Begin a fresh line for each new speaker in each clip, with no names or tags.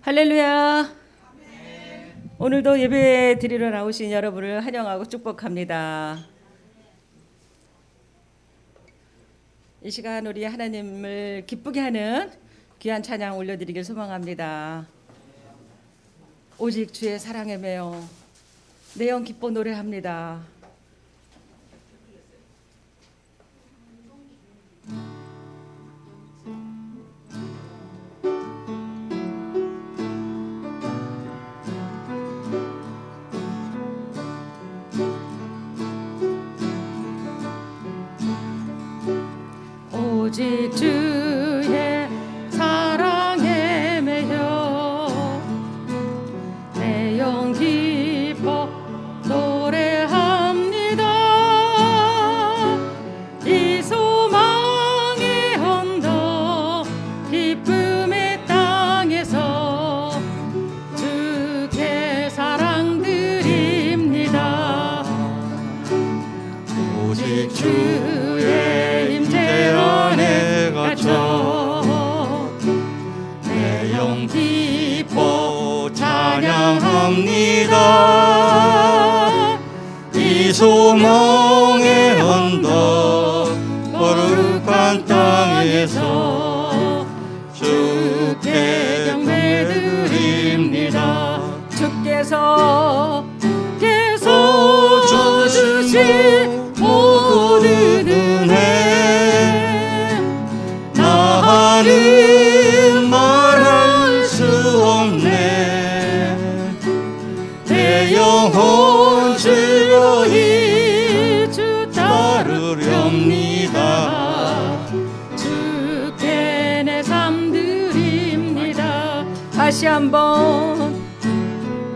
할렐루야. 오늘도 예배 드리러 나오신 여러분을 환영하고 축복합니다. 이 시간 우리 하나님을 기쁘게 하는 귀한 찬양 올려드리길 소망합니다. 오직 주의 사랑에 매여 내 영 기뻐 노래합니다. 오직 주의 사랑에 매여 내 영 기뻐 노래합니다. 이 소망의 언덕 기쁨의 땅에서 주께 사랑 드립니다.
오직 주의 임재 안에 갇혀 내 영 기뻐 찬양합니다. 이 소망의 언덕 거룩한 땅에서 주께 경배드립니다.
주께서
주신 모든 은혜 나는 말할 수 없네. 내 영혼 즐거이 주 따르렵니다.
주께 내 삶 드립니다. 다시 한번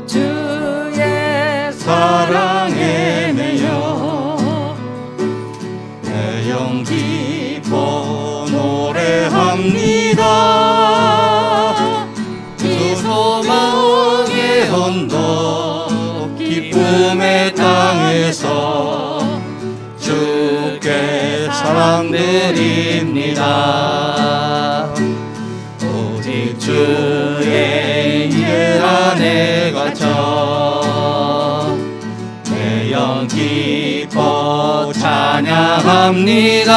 주의
사랑에 매여 내 영 기뻐 노래합니다. 이 소망의 언덕 기쁨의 땅에서 주께 사랑 드립니다. 오직 주의 임재 안에 갇혀 내 영 기뻐 찬양합니다.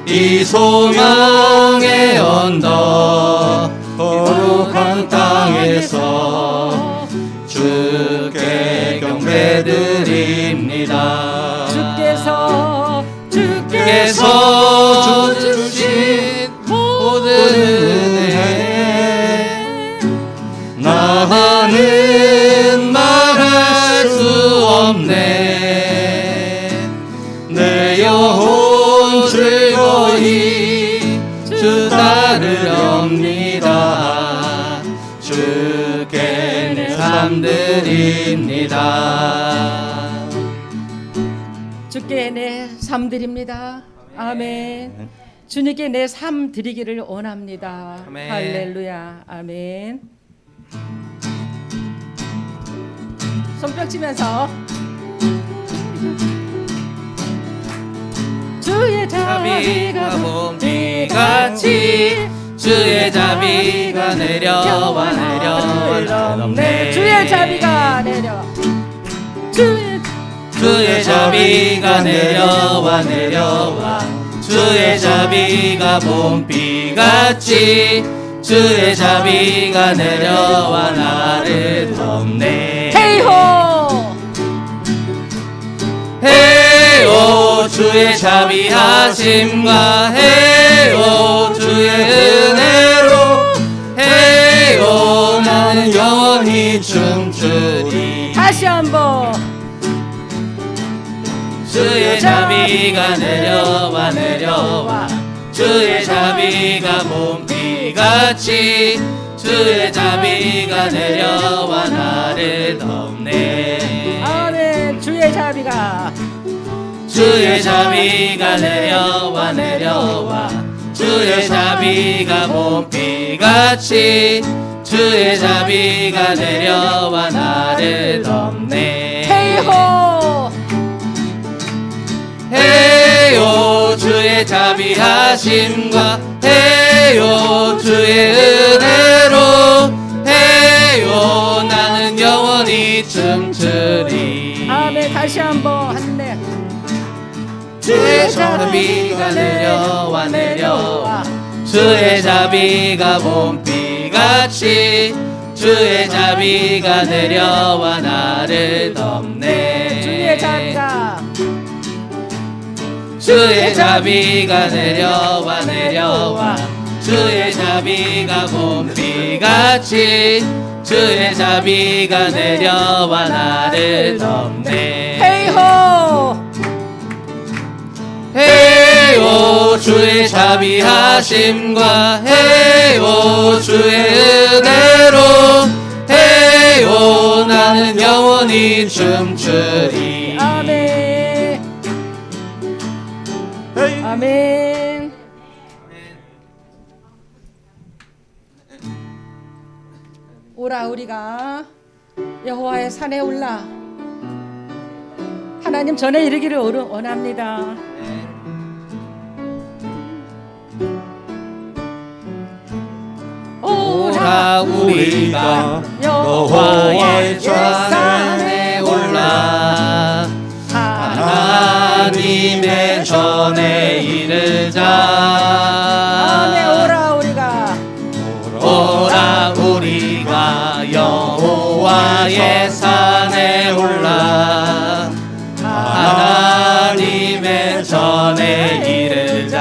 이 소망의 언덕 거룩한 땅에서 주께 경배드립니다.
주께서
주신 모든 은혜 나는 말할 수 없네. 내 영혼 즐거이 주 따르렵니다. 주께 내 삶 드립니다.
주께 내 삶 드립니다. 아멘. 주님께 내 삶 드리기를 원합니다.
아멘.
할렐루야. 아멘. 손뼉 치면서 주의 자비가
봄비같이 주의 자비가 내려와 내려와
주의 자비가 내려와
주의 자비가 내려와 내려와 주의 자비가 봄비같이 주의 자비가 내려와 나를 덮네.
헤이호
헤이오 주의 자비하심과 헤이오 주의 은혜로 헤이오 나는 영원히 춤추리.
다시 한번
주의 자비가 내려와 내려와 주의 자비가 봄비같이 주의 자비가 내려와 나를 덮네.
아멘. 주의 자비가
주의 자비가 내려와 내려와 주의 자비가 봄비같이 주의 자비가 내려와 나를 덮네.
헤이호
헤이오 주의 자비하심과 헤이오 해요 주의 은혜로 해요 나는 영원히 춤추리.
아멘. 다시 한번 한내.
주의 자비가 내려와 내려와 주의 자비가 봄비같이 주의 자비가 내려와 나를 덮네.
주의 자비가
주의 자비가 내려와 내려와 주의 자비가 봄비같이 주의 자비가 내려와 나를 덮네.
헤이호
헤이오 주의 자비하심과 헤이오 주의 은혜로 헤이오 나는 영원히 춤추리.
아멘. 아멘. 오라 우리가 여호와의 산에 올라 하나님 전에 이르기를 원합니다.
오라 우리가 여호와의 산에 올라 하나님의 전에 이르자.
아멘.
오라 우리가 여호와의 산에 올라 하나님의 전에 이르자.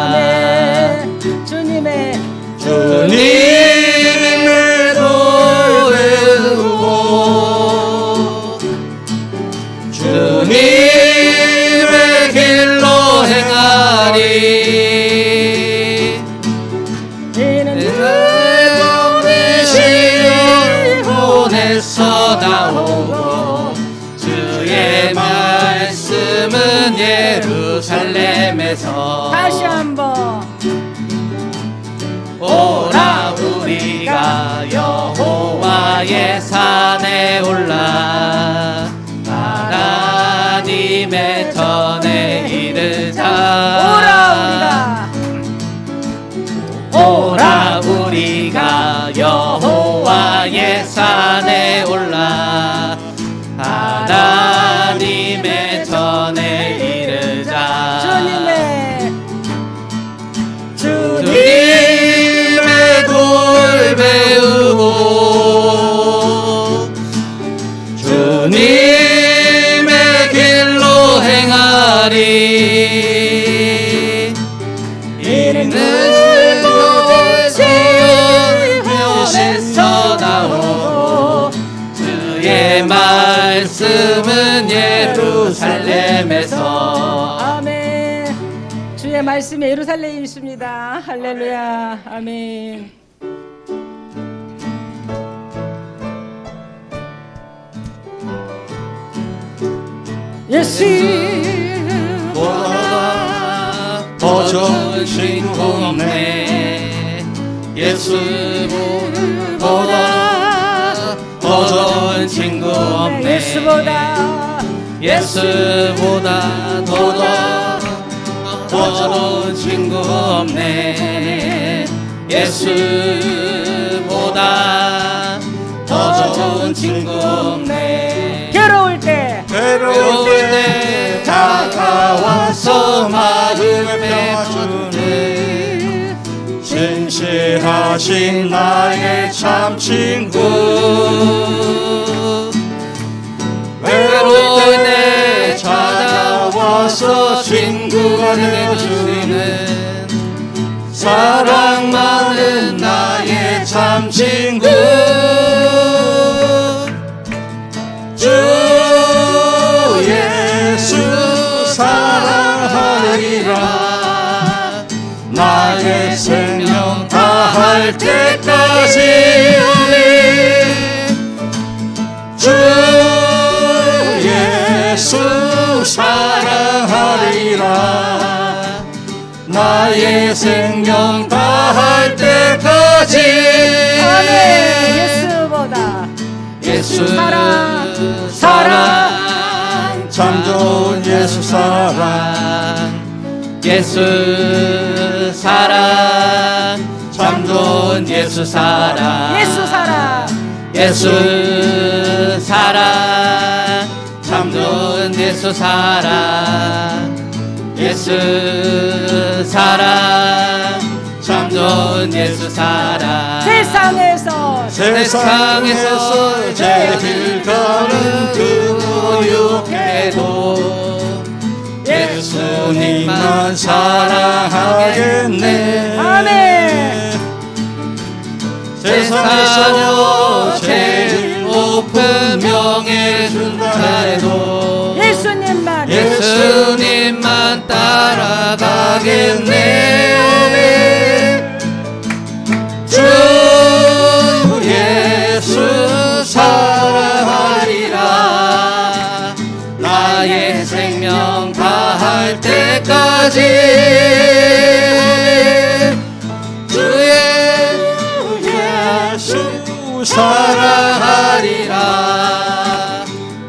아멘. 주님의
주님의 노래 부르고 주님의 길로 행하리. 시온에서 나오고 주의 말씀은 예루살렘에서.
다시 한번
오라 우리가 여호와의 산에 올라 하나님의 전에 이르자. 오라 우리가 여호와의 산에 올라 하나님의 전에 이르자. 주님의 돌 배우고 주님의 길로 행하리. 이는 시온에서 나오고 주의 말씀은 예루살렘에서.
아멘. 주의 말씀이 예루살렘에 있습니다. 할렐루야. 아멘. 예수보다
더 좋은 친구 없네. 예수보다 더 좋은 친구 없네. 예수보다 더 좋은 친구 없네. 예수보다 더 좋은 친구 없네.
괴로울 때
다가와서 마음을 빼주네.
진실하신 나의 참 친구.
외로울 때 찾아와서 친구가 되어주는 사랑 많은 나의 참 친구.
주 예수 사랑하리라. 나의 생명 다할 때까지 주 예수 사랑하리라. 나의 생명 다할 때까지.
예수
사랑
참 좋은 예수 사랑.
예수 사랑 좋은 예수 사랑
예수 사랑
예수 사랑 참 좋은 예수 사랑 예수 사랑 참 좋은 예수 사랑
세상에서
세상에서 제일 가는 그 고육해도 예수님만 사랑하겠네.
아멘.
세상에서 제일 높은 명예 준다 해도 예수님만 따라가겠네. 주 예수 사랑하리라. 나의 생명 다할 때까지 주의 예수 사랑하리라.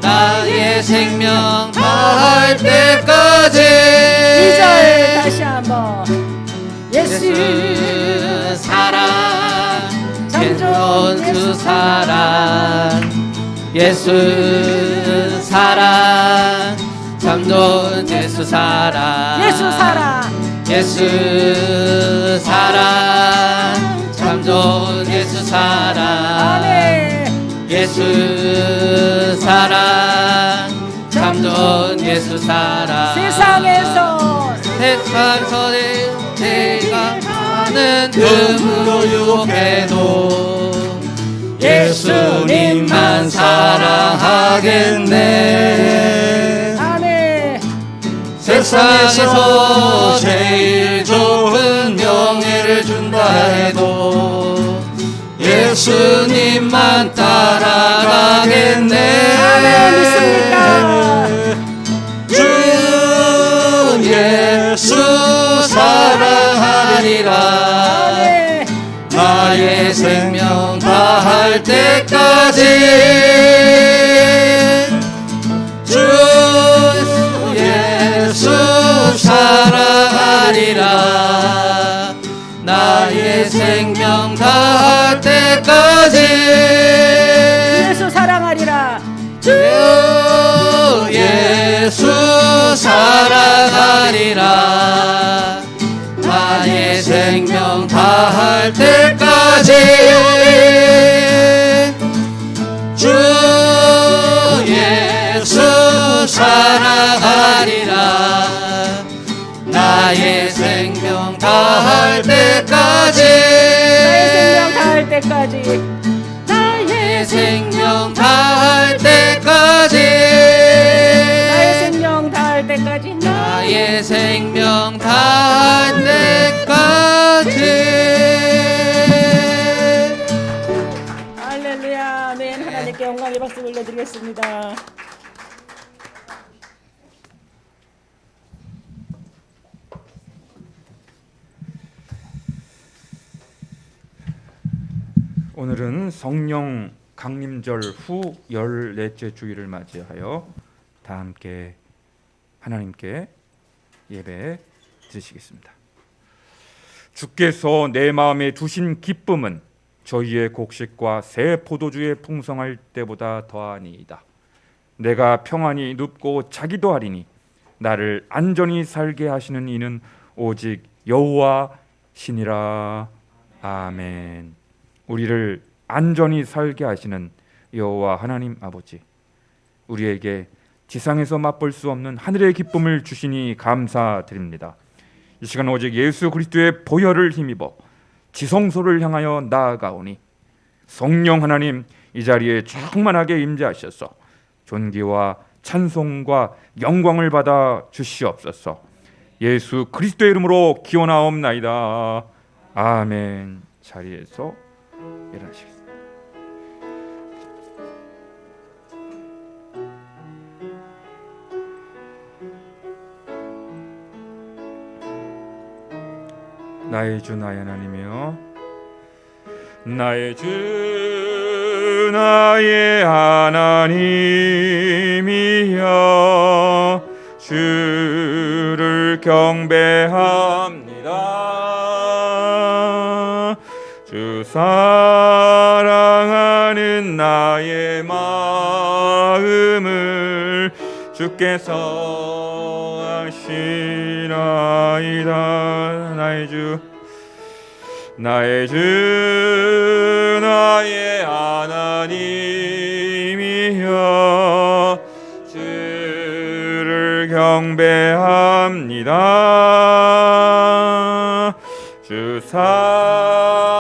나의 생명 다할 때까지.
2절 다시 한번. 예수
사랑
참 좋은
예수 사랑 예수 사랑 참 좋은 예수 사랑
예수 사랑
예수 사랑 참 좋은 예수 사랑
아멘.
예수 사랑 참 좋은 예수 사랑
세상에서
제가 가는 그 유혹에도 예수님만 사랑하겠네.
아멘.
세상에서 제일 좋은 명예를 준다 해도 예수님만 따라가겠네.
아멘. 믿습니까?
주 예수 사랑하리라.
아멘.
나의 생명 다할 때까지 주 예수 사랑하리라. 나의 생명 다할 때까지
예수 사랑하리라.
주 예수 사랑하리라. 나의 생명 다할 때까지 주 예수 사랑하리라. 나의 생명 다할 때까지
나의 생명
나의 생명 다할
다할 때까지
때까지
나의 생명 다할 때까지
나의 생명 다할 때까지.
할렐루야. 아멘. 하나님께 영광의 박수 올려드리겠습니다.
오늘은 성령 강림절 후 14째 주일을 맞이하여 다 함께 하나님께 예배 드리시겠습니다. 주께서 내 마음에 두신 기쁨은 저희의 곡식과 새 포도주의 풍성할 때보다 더하니이다. 내가 평안히 눕고 자기도 하리니 나를 안전히 살게 하시는 이는 오직 여호와 신이라. 아멘. 우리를 안전히 살게 하시는 여호와 하나님 아버지, 우리에게 지상에서 맛볼 수 없는 하늘의 기쁨을 주시니 감사드립니다. 이 시간 오직 예수 그리스도의 보혈을 힘입어 지성소를 향하여 나아가오니 성령 하나님 이 자리에 충만하게 임재하셔서 존귀와 찬송과 영광을 받아 주시옵소서. 예수 그리스도의 이름으로 기원하옵나이다. 아멘. 자리에서 일어나시겠습니다. 나의 주 나의 하나님이여, 나의 주 나의 하나님이여, 주를 경배합니다. 주 사랑하는 나의 마음을 주께서 아시나이다. 나의 주 나의 하나님이여 주를 경배합니다. 주 사랑하는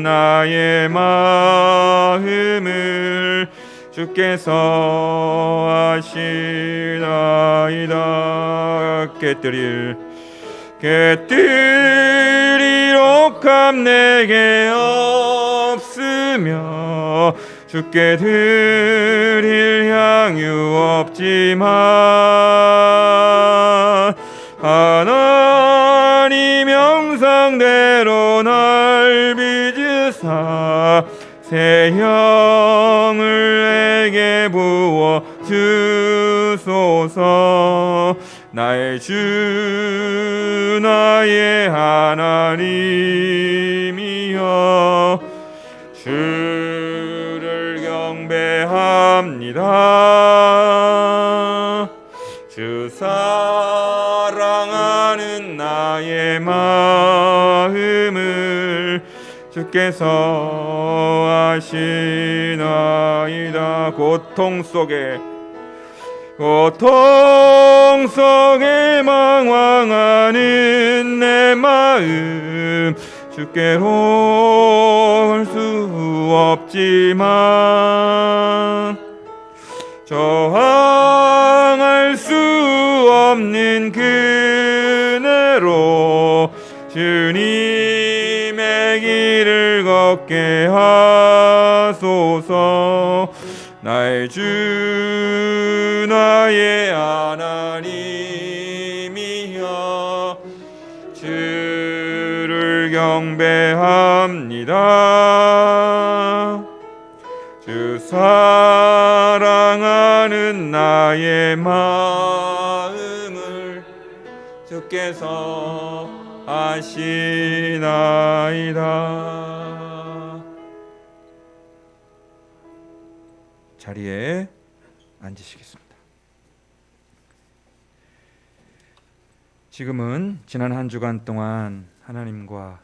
나의 마음을 주께서 아시나이다. 깨뜨릴 옥합 내게 없으며 주께 드릴 향유 없지만 하나님 형상대로 날 빚으사 새 영을 내게 부어 주소서. 나의 주 나의 하나님이여 주를 경배합니다. 주 사랑하는 나의 마음을 주께서 아시나이다. 고통 속에 망황하는 내 마음 주께로 올 수 없지만 저항할 수 없는 그네로 주님의 길을 걷게 하소서. 나의 주 나의 하나님이여 주를 경배합니다. 주 사랑하는 나의 마음을 주께서 아시나이다. 자리에 앉으시겠습니다. 지금은 지난 한 주간 동안 하나님과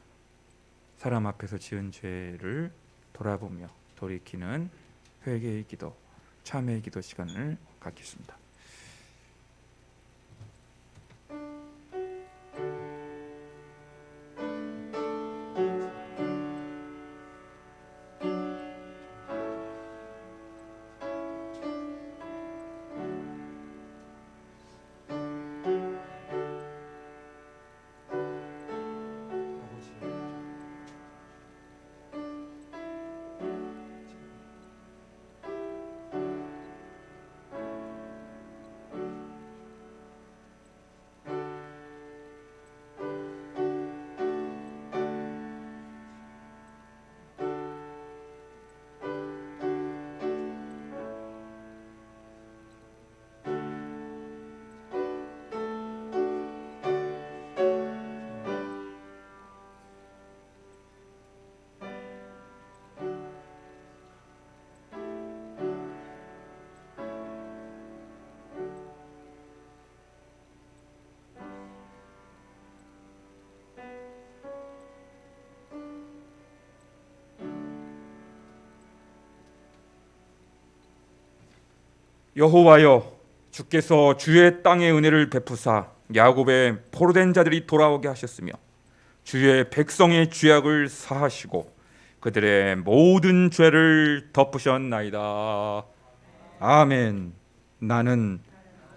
사람 앞에서 지은 죄를 돌아보며 돌이키는 회개의 기도, 참회의 기도 시간을 갖겠습니다. 여호와여, 주께서 주의 땅의 은혜를 베푸사 야곱의 포로된 자들이 돌아오게 하셨으며 주의 백성의 죄악을 사하시고 그들의 모든 죄를 덮으셨나이다. 아멘. 나는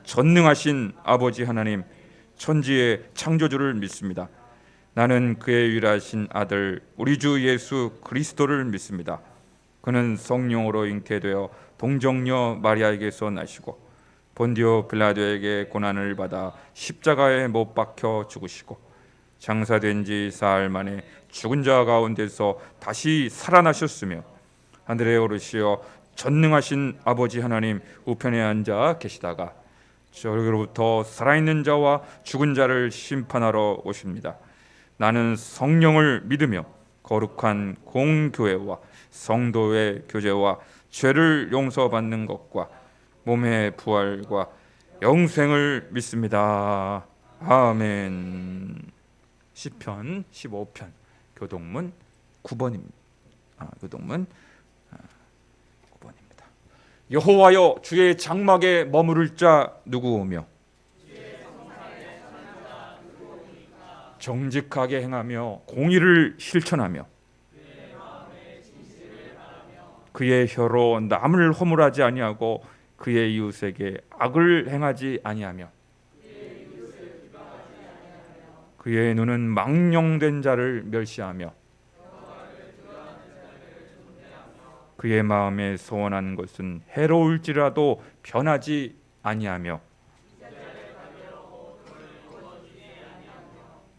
전능하신 아버지 하나님, 천지의 창조주를 믿습니다. 나는 그의 유일하신 아들 우리 주 예수 그리스도를 믿습니다. 그는 성령으로 잉태되어 동정녀 마리아에게서 나시고 본디오 빌라도에게 고난을 받아 십자가에 못 박혀 죽으시고 장사된 지 사흘 만에 죽은 자 가운데서 다시 살아나셨으며 하늘에 오르시어 전능하신 아버지 하나님 우편에 앉아 계시다가 저기로부터 살아있는 자와 죽은 자를 심판하러 오십니다. 나는 성령을 믿으며 거룩한 공교회와 성도의 교제와 죄를 용서받는 것과 몸의 부활과 영생을 믿습니다. 아멘. 시편 15편 교동문 9번입니다. 교동문 9번입니다. 여호와여, 주의 장막에 머무를 자 누구오며 정직하게 행하며 공의를 실천하며 그의 혀로 남을 허물하지 아니하고 그의 이웃에게 악을 행하지 아니하며 그의 눈은 망령된 자를 멸시하며 그의 마음에 소원한 것은 해로울지라도 변하지 아니하며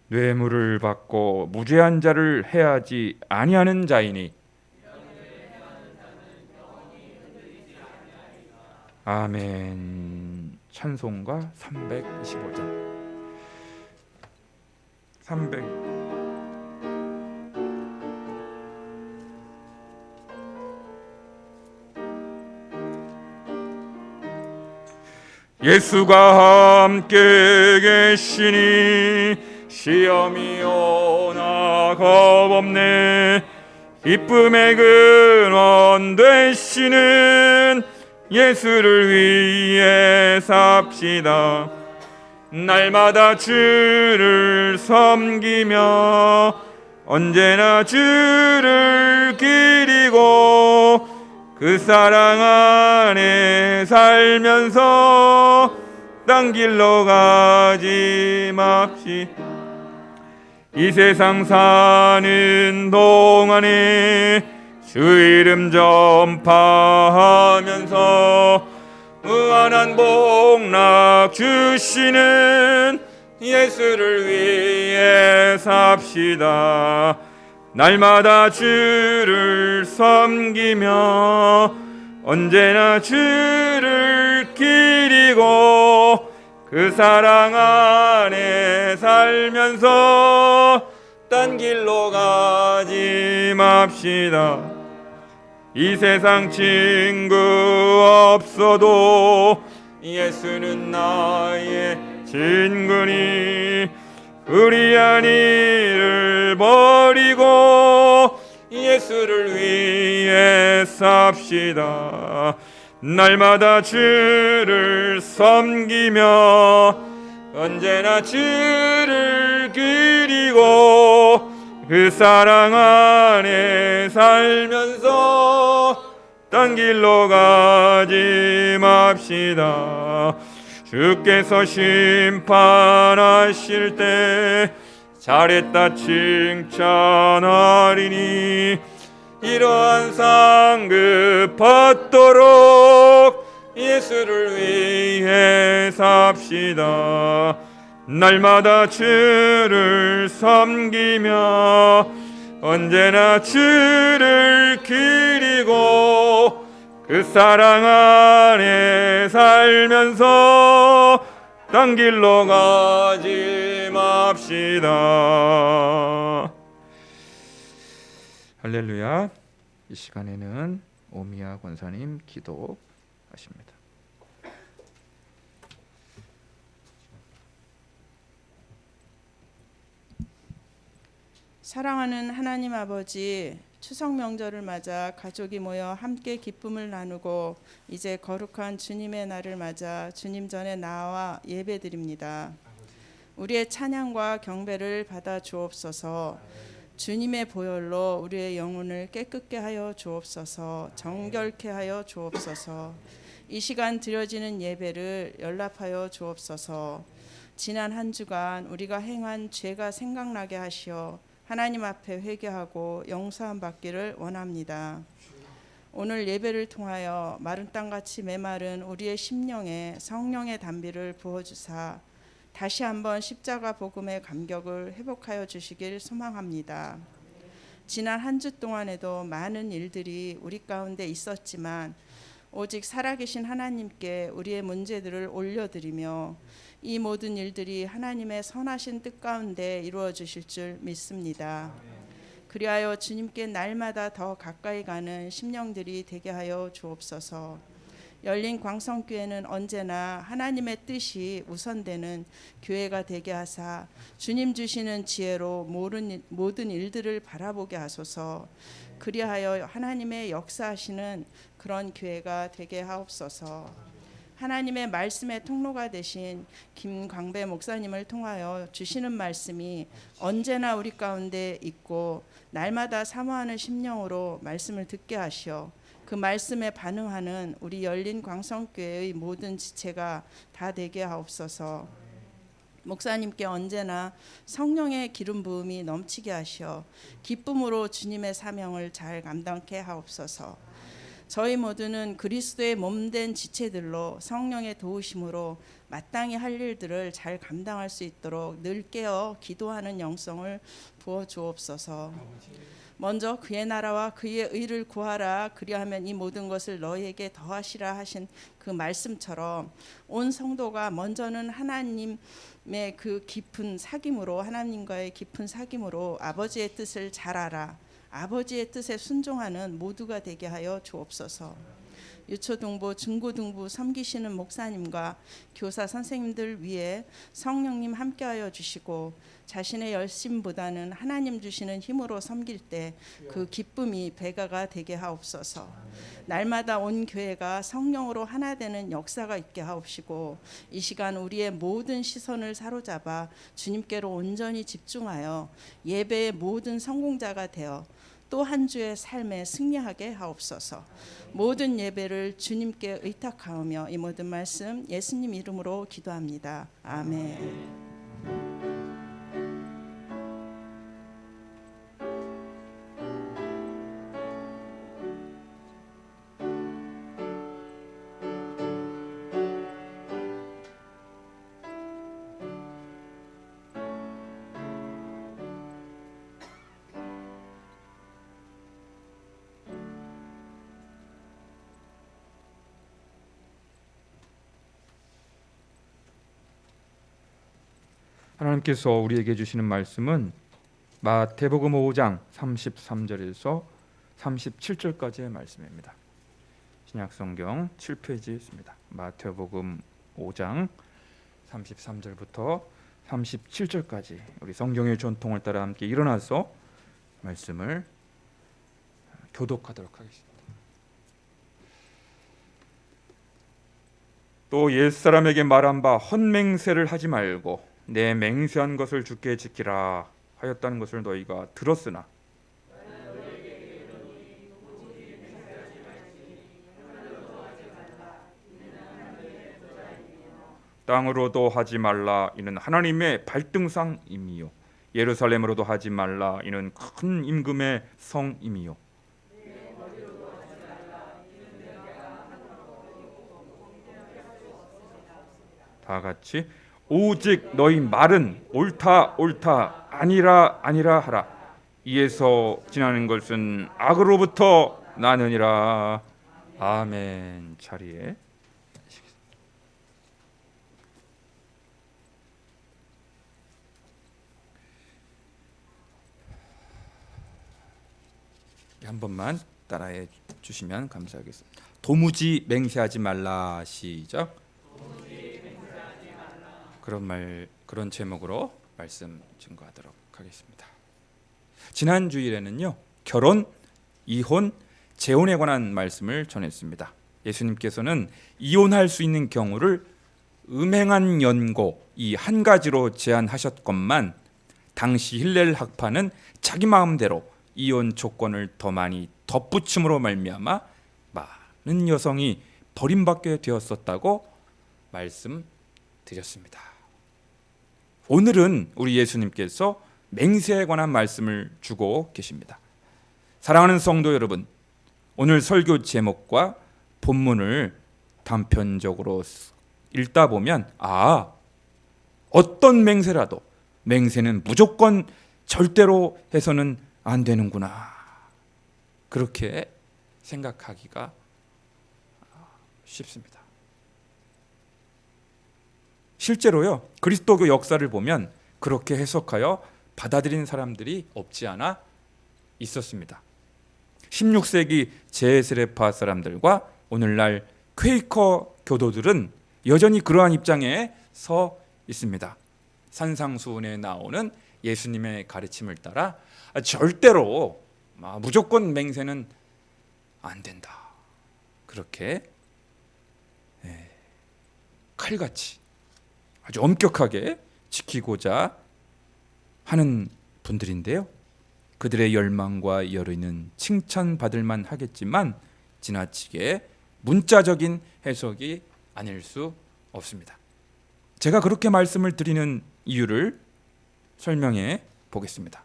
뇌물을 받고 무죄한 자를 해하지 아니하는 자이니 아멘. 찬송가 325장 300 예수가 함께 계시니 시험이 오나 겁없네. 기쁨의 근원 되시는 예수를 위해 삽시다. 날마다 주를 섬기며 언제나 주를 기리고 그 사랑 안에 살면서 딴 길로 가지 맙시다. 이 세상 사는 동안에 주 이름 전파하면서 무한한 복락 주시는 예수를 위해 삽시다. 날마다 주를 섬기며 언제나 주를 기리고 그 사랑 안에 살면서 딴 길로 가지 맙시다. 이 세상 친구 없어도 예수는 나의 친구니 불의한 일을 버리고 예수를 위해 삽시다. 날마다 주를 섬기며 언제나 주를 기리고 그 사랑 안에 살면서 딴 길로 가지 맙시다. 주께서 심판하실 때 잘했다 칭찬하리니 이러한 상급 받도록 예수를 위해 삽시다. 날마다 주를 섬기며 언제나 주를 기리고 그 사랑 안에 살면서 딴 길로 가지 맙시다. 할렐루야. 이 시간에는 오미야 권사님 기도하십니다.
사랑하는 하나님 아버지, 추석 명절을 맞아 가족이 모여 함께 기쁨을 나누고 이제 거룩한 주님의 날을 맞아 주님 전에 나와 예배드립니다. 우리의 찬양과 경배를 받아 주옵소서. 주님의 보혈로 우리의 영혼을 깨끗게 하여 주옵소서. 정결케 하여 주옵소서. 이 시간 드려지는 예배를 연락하여 주옵소서. 지난 한 주간 우리가 행한 죄가 생각나게 하시어 하나님 앞에 회개하고 용서함 받기를 원합니다. 오늘 예배를 통하여 마른 땅같이 메마른 우리의 심령에 성령의 단비를 부어주사 다시 한번 십자가 복음의 감격을 회복하여 주시길 소망합니다. 지난 한 주 동안에도 많은 일들이 우리 가운데 있었지만 오직 살아계신 하나님께 우리의 문제들을 올려드리며 이 모든 일들이 하나님의 선하신 뜻 가운데 이루어지실 줄 믿습니다. 그리하여 주님께 날마다 더 가까이 가는 심령들이 되게 하여 주옵소서. 열린 광성교회는 언제나 하나님의 뜻이 우선되는 교회가 되게 하사 주님 주시는 지혜로 모든 일들을 바라보게 하소서. 그리하여 하나님의 역사하시는 그런 교회가 되게 하옵소서. 하나님의 말씀의 통로가 되신 김광배 목사님을 통하여 주시는 말씀이 언제나 우리 가운데 있고 날마다 사모하는 심령으로 말씀을 듣게 하시어 그 말씀에 반응하는 우리 열린 광성교회의 모든 지체가 다 되게 하옵소서. 목사님께 언제나 성령의 기름 부음이 넘치게 하시어 기쁨으로 주님의 사명을 잘 감당케 하옵소서. 저희 모두는 그리스도의 몸된 지체들로 성령의 도우심으로 마땅히 할 일들을 잘 감당할 수 있도록 늘 깨어 기도하는 영성을 부어 주옵소서. 먼저 그의 나라와 그의 의를 구하라. 그리하면 이 모든 것을 너희에게 더하시라 하신 그 말씀처럼 온 성도가 먼저는 하나님의 그 깊은 사귐으로, 하나님과의 깊은 사귐으로 아버지의 뜻을 잘 알아 아버지의 뜻에 순종하는 모두가 되게 하여 주옵소서. 유초등부, 중고등부 섬기시는 목사님과 교사 선생님들 위해 성령님 함께하여 주시고 자신의 열심보다는 하나님 주시는 힘으로 섬길 때 그 기쁨이 배가가 되게 하옵소서. 날마다 온 교회가 성령으로 하나 되는 역사가 있게 하옵시고 이 시간 우리의 모든 시선을 사로잡아 주님께로 온전히 집중하여 예배의 모든 성공자가 되어 또 한 주의 삶에 승리하게 하옵소서. 모든 예배를 주님께 의탁하오며 이 모든 말씀 예수님 이름으로 기도합니다. 아멘.
하나님께서 우리에게 주시는 말씀은 마태복음 5장 33절에서 37절까지의 말씀입니다. 신약성경 7페이지에 있습니다. 마태복음 5장 33절부터 37절까지 우리 성경의 전통을 따라 함께 일어나서 말씀을 교독하도록 하겠습니다. 또 옛사람에게 말한 바 헛맹세를 하지 말고 내 맹세한 것을 주께 지키라 하였다는 것을 너희가 들었으나 땅으로도 하지 말라 이는 하나님의 발등상임이요 예루살렘으로도 하지 말라 이는 큰 임금의 성임이요 다 같이 오직 너희 말은 옳다 옳다 아니라 아니라 하라. 이에서 지나는 것은 악으로부터 나느니라. 아멘. 자리에 한 번만 따라해 주시면 감사하겠습니다. 도무지 맹세하지 말라. 시작. 그런 제목으로 말씀 증거하도록 하겠습니다. 지난 주일에는요 결혼, 이혼, 재혼에 관한 말씀을 전했습니다. 예수님께서는 이혼할 수 있는 경우를 음행한 연고 이 한 가지로 제한하셨건만 당시 힐렐 학파는 자기 마음대로 이혼 조건을 더 많이 덧붙임으로 말미암아 많은 여성이 버림받게 되었었다고 말씀드렸습니다. 오늘은 우리 예수님께서 맹세에 관한 말씀을 주고 계십니다. 사랑하는 성도 여러분, 오늘 설교 제목과 본문을 단편적으로 읽다 보면 어떤 맹세라도 맹세는 무조건 절대로 해서는 안 되는구나 그렇게 생각하기가 쉽습니다. 실제로요 그리스도교 역사를 보면 그렇게 해석하여 받아들인 사람들이 없지 않아 있었습니다. 16세기 제스레파 사람들과 오늘날 퀘이커 교도들은 여전히 그러한 입장에 서 있습니다. 산상수훈에 나오는 예수님의 가르침을 따라 절대로 무조건 맹세는 안 된다. 그렇게 칼같이 아주 엄격하게 지키고자 하는 분들인데요. 그들의 열망과 열의는 칭찬받을 만 하겠지만 지나치게 문자적인 해석이 아닐 수 없습니다. 제가 그렇게 말씀을 드리는 이유를 설명해 보겠습니다.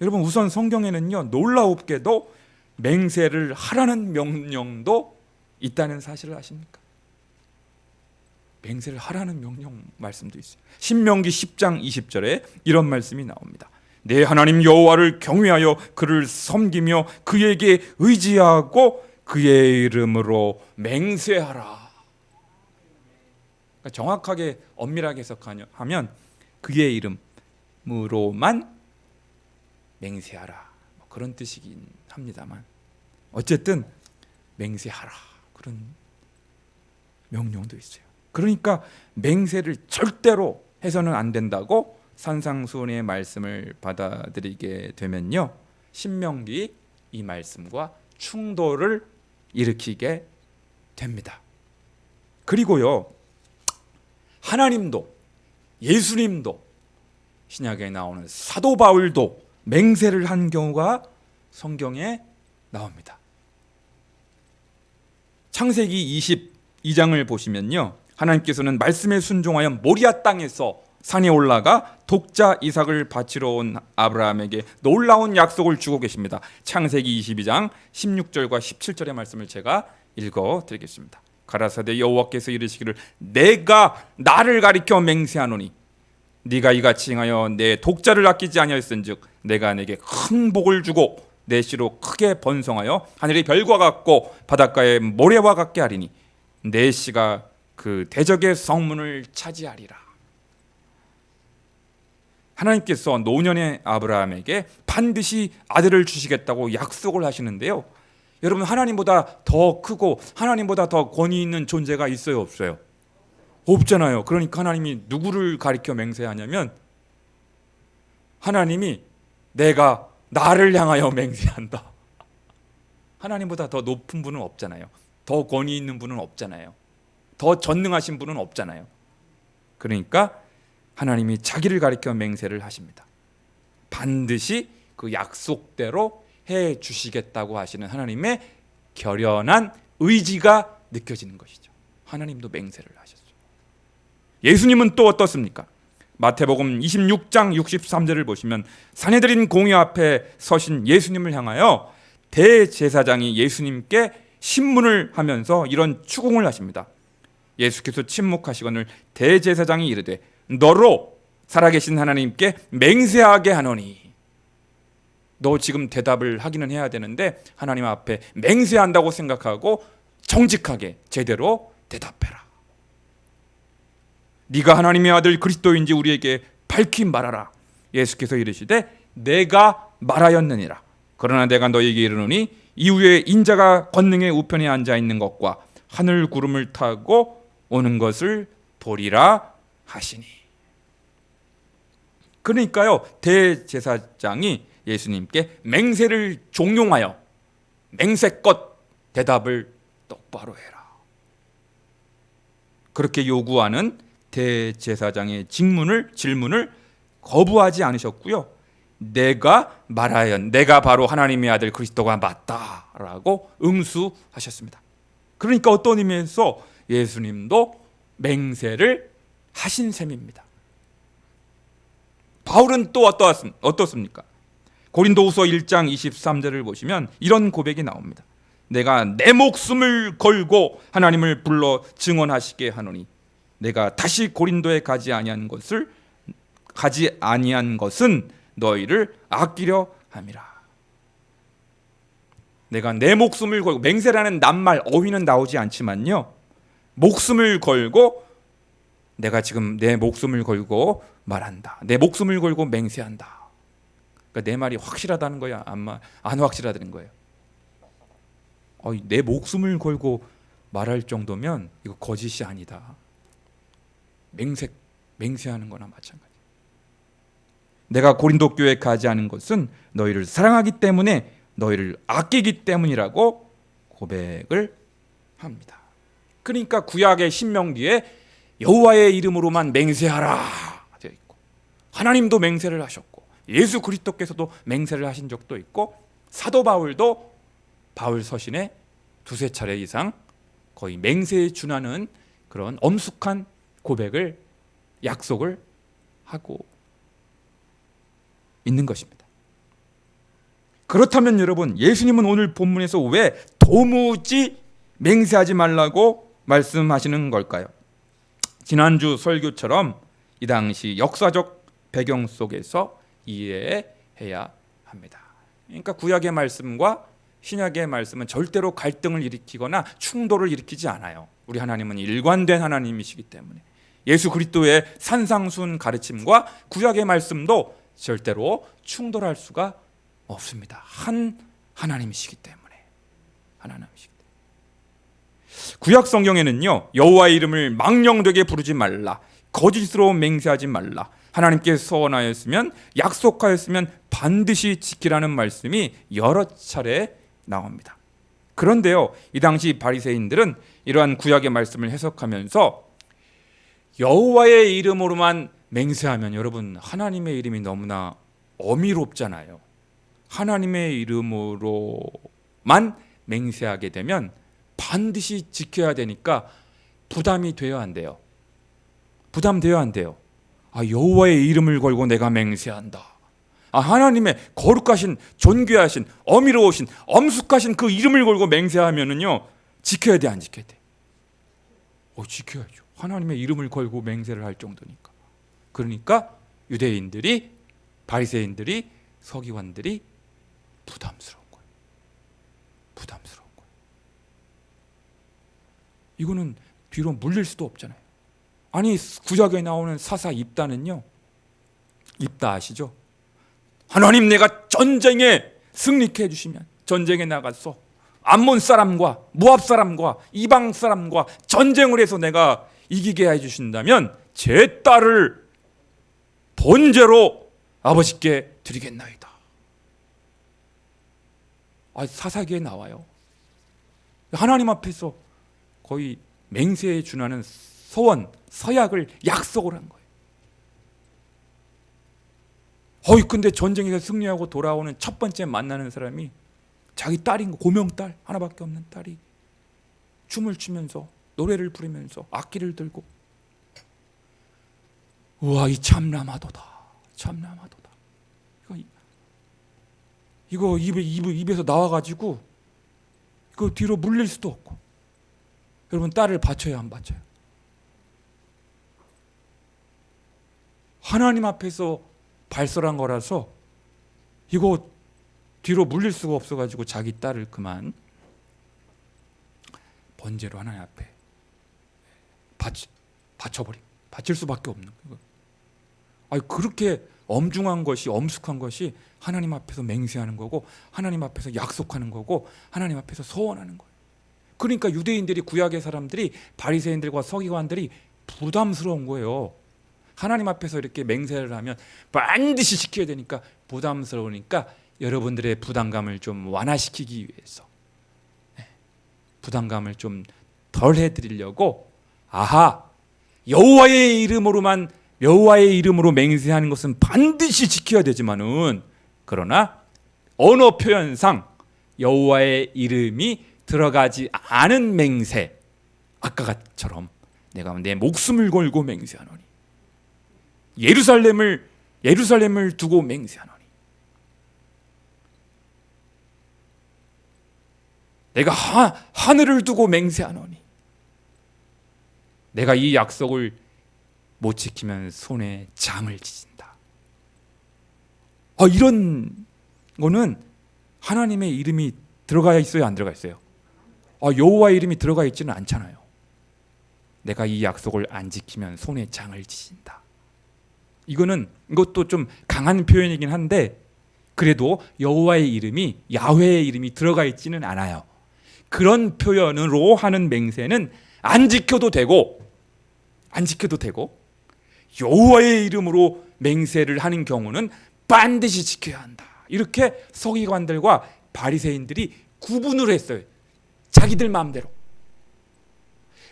여러분, 우선 성경에는요, 놀라웁게도 맹세를 하라는 명령도 있다는 사실을 아십니까? 맹세를 하라는 명령 말씀도 있어요. 신명기 10장 20절에 이런 말씀이 나옵니다. 내 하나님 여호와를 경외하여 그를 섬기며 그에게 의지하고 그의 이름으로 맹세하라. 그러니까 정확하게 엄밀하게 해석하면 그의 이름으로만 맹세하라, 그런 뜻이긴 합니다만 어쨌든 맹세하라, 그런 명령도 있어요. 그러니까 맹세를 절대로 해서는 안 된다고 산상수훈의 말씀을 받아들이게 되면요, 신명기 이 말씀과 충돌을 일으키게 됩니다. 그리고요, 하나님도 예수님도 신약에 나오는 사도 바울도 맹세를 한 경우가 성경에 나옵니다. 창세기 22장을 보시면요, 하나님께서는 말씀에 순종하여 모리아 땅에서 산에 올라가 독자 이삭을 바치러 온 아브라함에게 놀라운 약속을 주고 계십니다. 창세기 22장 16절과 17절의 말씀을 제가 읽어드리겠습니다. 가라사대 여호와께서 이르시기를 내가 나를 가리켜 맹세하노니 네가 이같이 행하여 내 독자를 아끼지 아니하였은즉 내가 내게 큰 복을 주고 내 씨로 크게 번성하여 하늘의 별과 같고 바닷가의 모래와 같게 하리니 내 씨가 그 대적의 성문을 차지하리라. 하나님께서 노년의 아브라함에게 반드시 아들을 주시겠다고 약속을 하시는데요, 여러분, 하나님보다 더 크고 하나님보다 더 권위 있는 존재가 있어요, 없어요? 없잖아요. 그러니까 하나님이 누구를 가리켜 맹세하냐면 하나님이 내가 나를 향하여 맹세한다. 하나님보다 더 높은 분은 없잖아요. 더 권위 있는 분은 없잖아요. 더 전능하신 분은 없잖아요. 그러니까 하나님이 자기를 가리켜 맹세를 하십니다. 반드시 그 약속대로 해 주시겠다고 하시는 하나님의 결연한 의지가 느껴지는 것이죠. 하나님도 맹세를 하셨죠. 예수님은 또 어떻습니까? 마태복음 26장 63절을 보시면 산헤드린 공회 앞에 서신 예수님을 향하여 대제사장이 예수님께 신문을 하면서 이런 추궁을 하십니다. 예수께서 침묵하시거늘 대제사장이 이르되 너로 살아계신 하나님께 맹세하게 하노니. 너 지금 대답을 하기는 해야 되는데 하나님 앞에 맹세한다고 생각하고 정직하게 제대로 대답해라. 네가 하나님의 아들 그리스도인지 우리에게 밝히 말하라. 예수께서 이르시되 내가 말하였느니라. 그러나 내가 너에게 이르노니 이후에 인자가 권능의 우편에 앉아 있는 것과 하늘 구름을 타고 오는 것을 보리라 하시니. 그러니까요, 대제사장이 예수님께 맹세를 종용하여 맹세껏 대답을 똑바로 해라, 그렇게 요구하는 대제사장의 질문을 거부하지 않으셨고요, 내가 바로 하나님의 아들 그리스도가 맞다라고 응수하셨습니다. 그러니까 어떤 의미에서 예수님도 맹세를 하신 셈입니다. 바울은 또 어떻습니까? 고린도후서 1장 23절을 보시면 이런 고백이 나옵니다. 내가 내 목숨을 걸고 하나님을 불러 증언하시게 하노니 내가 다시 고린도에 가지 아니한 것은 너희를 아끼려 함이라. 내가 내 목숨을 걸고, 맹세라는 낱말 어휘는 나오지 않지만요, 목숨을 걸고, 내가 지금 내 목숨을 걸고 말한다, 내 목숨을 걸고 맹세한다. 그러니까 내 말이 확실하다는 거야, 안 확실하다는 거예요. 내 목숨을 걸고 말할 정도면 이거 거짓이 아니다. 맹세하는 거나 마찬가지. 내가 고린도 교회에 가지 않은 것은 너희를 사랑하기 때문에 너희를 아끼기 때문이라고 고백을 합니다. 그러니까 구약의 신명기에 여호와의 이름으로만 맹세하라 되어 있고, 하나님도 맹세를 하셨고, 예수 그리스도께서도 맹세를 하신 적도 있고, 사도 바울도 바울 서신에 두세 차례 이상 거의 맹세에 준하는 그런 엄숙한 고백을, 약속을 하고 있는 것입니다. 그렇다면 여러분, 예수님은 오늘 본문에서 왜 도무지 맹세하지 말라고 말씀하시는 걸까요? 지난주 설교처럼 이 당시 역사적 배경 속에서 이해해야 합니다. 그러니까 구약의 말씀과 신약의 말씀은 절대로 갈등을 일으키거나 충돌을 일으키지 않아요. 우리 하나님은 일관된 하나님이시기 때문에 예수 그리스도의 산상순 가르침과 구약의 말씀도 절대로 충돌할 수가 없습니다. 한 하나님이시기 때문에. 구약 성경에는요, 여호와의 이름을 망령되게 부르지 말라, 거짓으로 맹세하지 말라, 하나님께 서원하였으면, 약속하였으면 반드시 지키라는 말씀이 여러 차례 나옵니다. 그런데요, 이 당시 바리새인들은 이러한 구약의 말씀을 해석하면서 여호와의 이름으로만 맹세하면, 여러분, 하나님의 이름이 너무나 어미롭잖아요. 하나님의 이름으로만 맹세하게 되면 반드시 지켜야 되니까 부담이 돼야 한대요. 부담돼야 한대요. 여호와의 이름을 걸고 내가 맹세한다. 하나님의 거룩하신, 존귀하신, 어미로우신, 엄숙하신 그 이름을 걸고 맹세하면은요, 지켜야 돼, 안 지켜야 돼? 지켜야죠. 하나님의 이름을 걸고 맹세를 할 정도니까. 그러니까 유대인들이, 바리새인들이, 서기관들이 부담스러운 거예요. 부담스러운 거예요. 이거는 뒤로 물릴 수도 없잖아요. 아니, 구약에 나오는 사사 입다는요, 입다 아시죠? 하나님, 내가 전쟁에 승리케 해주시면 전쟁에 나가서 암몬 사람과 모압 사람과 이방 사람과 전쟁을 해서 내가 이기게 해주신다면 제 딸을 번제로 아버지께 드리겠나이다. 사사기에 나와요. 하나님 앞에서 거의 맹세에 준하는 서원, 서약을, 약속을 한 거예요. 근데 전쟁에서 승리하고 돌아오는 첫 번째 만나는 사람이 자기 딸인 거, 고명딸, 하나밖에 없는 딸이 춤을 추면서, 노래를 부르면서, 악기를 들고, 우와, 이 참남하도다, 참남하도다. 이거 입에서 나와가지고 그 뒤로 물릴 수도 없고. 여러분, 딸을 바쳐야 안 바쳐요? 하나님 앞에서 발설한 거라서 이거 뒤로 물릴 수가 없어가지고 자기 딸을 그만 번제로 하나님 앞에 바쳐버림, 바칠 수밖에 없는 거예요. 그렇게 엄중한 것이, 엄숙한 것이 하나님 앞에서 맹세하는 거고, 하나님 앞에서 약속하는 거고, 하나님 앞에서 서원하는 거예요. 그러니까 유대인들이, 구약의 사람들이, 바리새인들과 서기관들이 부담스러운 거예요. 하나님 앞에서 이렇게 맹세를 하면 반드시 지켜야 되니까 부담스러우니까 여러분들의 부담감을 좀 완화시키기 위해서, 부담감을 좀 덜 해드리려고, 여호와의 이름으로 맹세하는 것은 반드시 지켜야 되지만은, 그러나 언어 표현상 여호와의 이름이 들어가지 않은 맹세, 아까처럼 내가 내 목숨을 걸고 맹세하노니, 예루살렘을 두고 맹세하노니, 내가 하늘을 두고 맹세하노니, 내가 이 약속을 못 지키면 손에 장을 지진다. 이런 거는 하나님의 이름이 들어가 있어요, 안 들어가 있어요? 여호와의 이름이 들어가 있지는 않잖아요. 내가 이 약속을 안 지키면 손에 장을 지진다. 이것도 좀 강한 표현이긴 한데, 그래도 여호와의 이름이, 야훼의 이름이 들어가 있지는 않아요. 그런 표현으로 하는 맹세는 안 지켜도 되고 여호와의 이름으로 맹세를 하는 경우는 반드시 지켜야 한다. 이렇게 서기관들과 바리새인들이 구분을 했어요. 자기들 마음대로.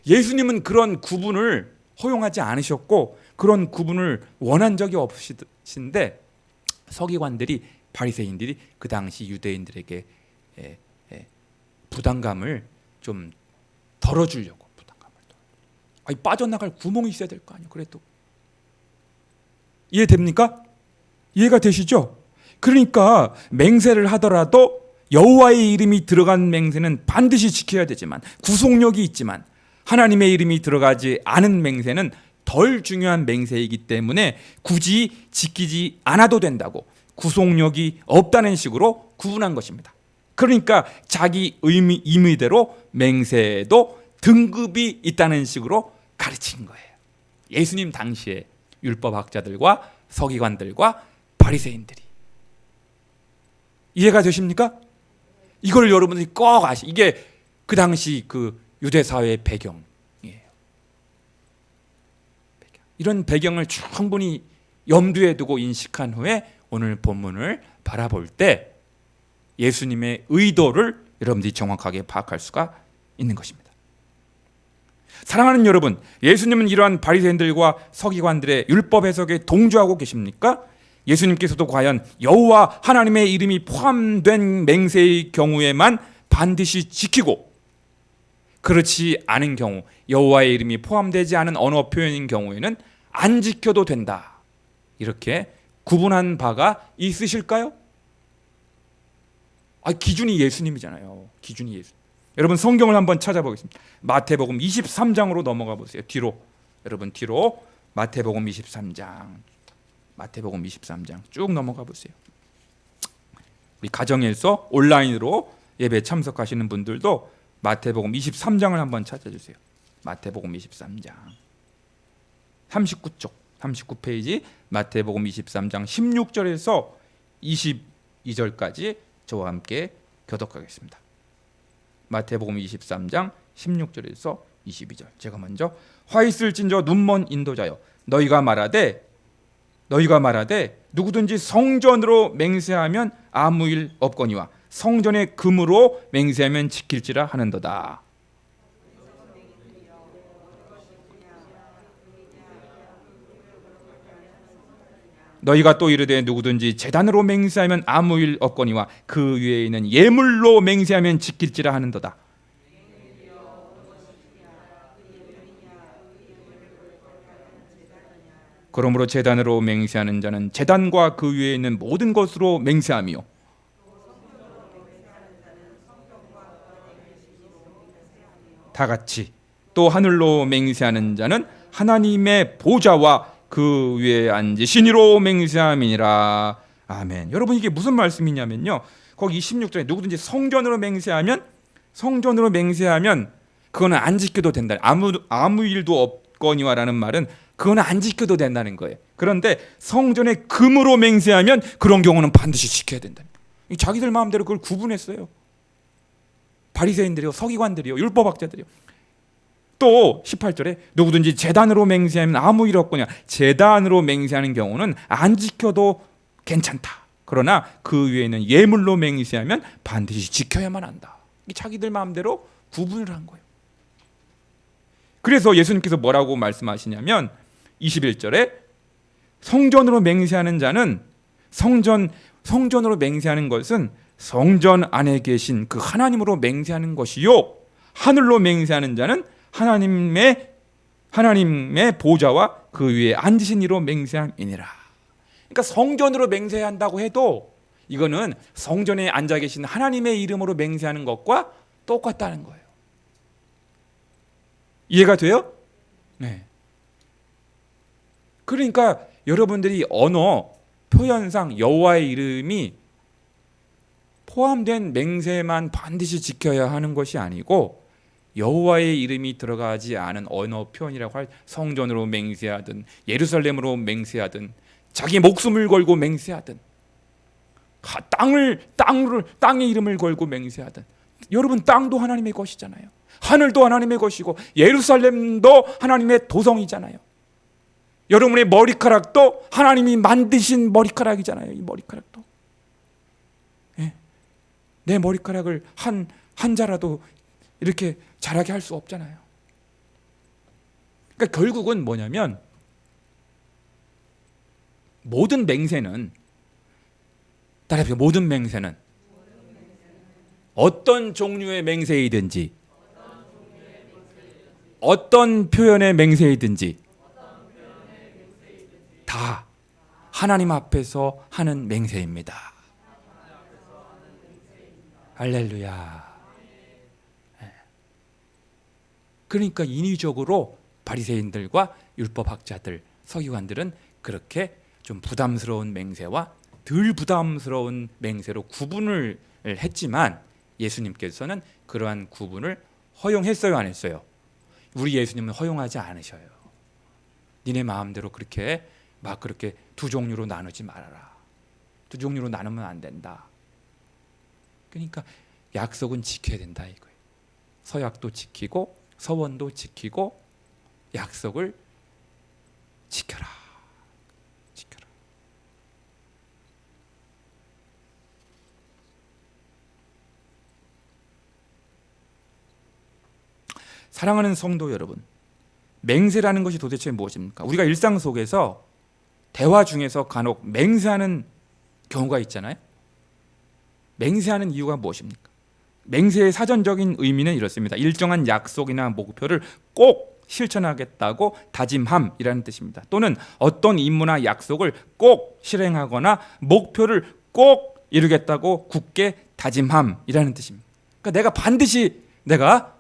예수님은 그런 구분을 허용하지 않으셨고 그런 구분을 원한 적이 없으신데 서기관들이, 바리새인들이 그 당시 유대인들에게 부담감을 좀 덜어주려고, 아니 빠져나갈 구멍이 있어야 될 거 아니에요. 그래도 이해됩니까? 이해가 되시죠? 그러니까 맹세를 하더라도 여호와의 이름이 들어간 맹세는 반드시 지켜야 되지만, 구속력이 있지만 하나님의 이름이 들어가지 않은 맹세는 덜 중요한 맹세이기 때문에 굳이 지키지 않아도 된다고, 구속력이 없다는 식으로 구분한 것입니다. 그러니까 자기 임의대로 맹세에도 등급이 있다는 식으로 가르친 거예요. 예수님 당시에 율법학자들과 서기관들과 바리새인들이. 이해가 되십니까? 이걸 여러분들이 꼭 이게 그 당시 그 유대 사회의 배경이에요. 이런 배경을 충분히 염두에 두고 인식한 후에 오늘 본문을 바라볼 때 예수님의 의도를 여러분들이 정확하게 파악할 수가 있는 것입니다. 사랑하는 여러분, 예수님은 이러한 바리새인들과 서기관들의 율법 해석에 동조하고 계십니까? 예수님께서도 과연 여호와 하나님의 이름이 포함된 맹세의 경우에만 반드시 지키고, 그렇지 않은 경우, 여호와의 이름이 포함되지 않은 언어 표현인 경우에는 안 지켜도 된다, 이렇게 구분한 바가 있으실까요? 기준이 예수님이잖아요. 기준이 예수. 여러분 성경을 한번 찾아보겠습니다. 마태복음 23장으로 넘어가 보세요. 뒤로 마태복음 23장 쭉 넘어가 보세요. 우리 가정에서 온라인으로 예배 참석하시는 분들도 마태복음 23장을 한번 찾아주세요. 마태복음 23장 39쪽 39페이지 마태복음 23장 16절에서 22절까지 저와 함께 교독하겠습니다. 마태복음 23장 16절에서 22절. 제가 먼저, 화 있을진저 눈먼 인도자여, 너희가 말하되 누구든지 성전으로 맹세하면 아무 일 없거니와 성전의 금으로 맹세하면 지킬지라 하는도다. 너희가 또 이르되 누구든지 제단으로 맹세하면 아무 일 없거니와 그 위에 있는 예물로 맹세하면 지킬지라 하는도다. 그러므로 제단으로 맹세하는 자는 제단과 그 위에 있는 모든 것으로 맹세하며, 다 같이 또 하늘로 맹세하는 자는 하나님의 보좌와 그 위에 앉으신 이로 맹세함이니라. 아멘. 여러분 이게 무슨 말씀이냐면요, 거기 16절에 누구든지 성전으로 맹세하면 그거는 안 지켜도 된다. 아무 일도 없거니와라는 말은 그거는 안 지켜도 된다는 거예요. 그런데 성전의 금으로 맹세하면 그런 경우는 반드시 지켜야 된다. 자기들 마음대로 그걸 구분했어요. 바리새인들이요, 서기관들이요, 율법학자들이요. 또 18절에 누구든지 제단으로 맹세하면 아무 일 없거냐. 제단으로 맹세하는 경우는 안 지켜도 괜찮다. 그러나 그 위에는 예물로 맹세하면 반드시 지켜야만 한다. 자기들 마음대로 구분을 한 거예요. 그래서 예수님께서 뭐라고 말씀하시냐면 21절에 성전으로 맹세하는 자는, 성전으로 맹세하는 것은 성전 안에 계신 그 하나님으로 맹세하는 것이요, 하늘로 맹세하는 자는 하나님의 보좌와 그 위에 앉으신 이로 맹세함이니라. 그러니까 성전으로 맹세해야 한다고 해도 이거는 성전에 앉아 계신 하나님의 이름으로 맹세하는 것과 똑같다는 거예요. 이해가 돼요? 네. 그러니까 여러분들이 언어 표현상 여호와의 이름이 포함된 맹세만 반드시 지켜야 하는 것이 아니고, 여호와의 이름이 들어가지 않은 언어 표현이라고 할, 성전으로 맹세하든 예루살렘으로 맹세하든 자기 목숨을 걸고 맹세하든 땅의 이름을 걸고 맹세하던, 여러분 땅도 하나님의 것이잖아요. 하늘도 하나님의 것이고 예루살렘도 하나님의 도성이잖아요. 여러분의 머리카락도 하나님이 만드신 머리카락이잖아요. 이 머리카락도. 예. 내 머리카락을 한 자라도 이렇게 자라게 할 수 없잖아요. 그러니까 결국은 뭐냐면 모든 맹세는, 따라해보세요. 모든 맹세는 어떤 종류의 맹세이든지, 어떤 표현의 맹세이든지 다 하나님 앞에서 하는 맹세입니다. 할렐루야. 그러니까 인위적으로 바리새인들과 율법학자들, 서기관들은 그렇게 좀 부담스러운 맹세와 덜 부담스러운 맹세로 구분을 했지만 예수님께서는 그러한 구분을 허용했어요, 안 했어요? 우리 예수님은 허용하지 않으셔요. 니네 마음대로 그렇게 막 그렇게 두 종류로 나누지 말아라. 두 종류로 나누면 안 된다. 그러니까 약속은 지켜야 된다 이거예요. 서약도 지키고 서원도 지키고 약속을 지켜라. 지켜라. 사랑하는 성도 여러분, 맹세라는 것이 도대체 무엇입니까? 우리가 일상 속에서 대화 중에서 간혹 맹세하는 경우가 있잖아요. 맹세하는 이유가 무엇입니까? 맹세의 사전적인 의미는 이렇습니다. 일정한 약속이나 목표를 꼭 실천하겠다고 다짐함이라는 뜻입니다. 또는 어떤 임무나 약속을 꼭 실행하거나 목표를 꼭 이루겠다고 굳게 다짐함이라는 뜻입니다. 그러니까 내가 반드시 내가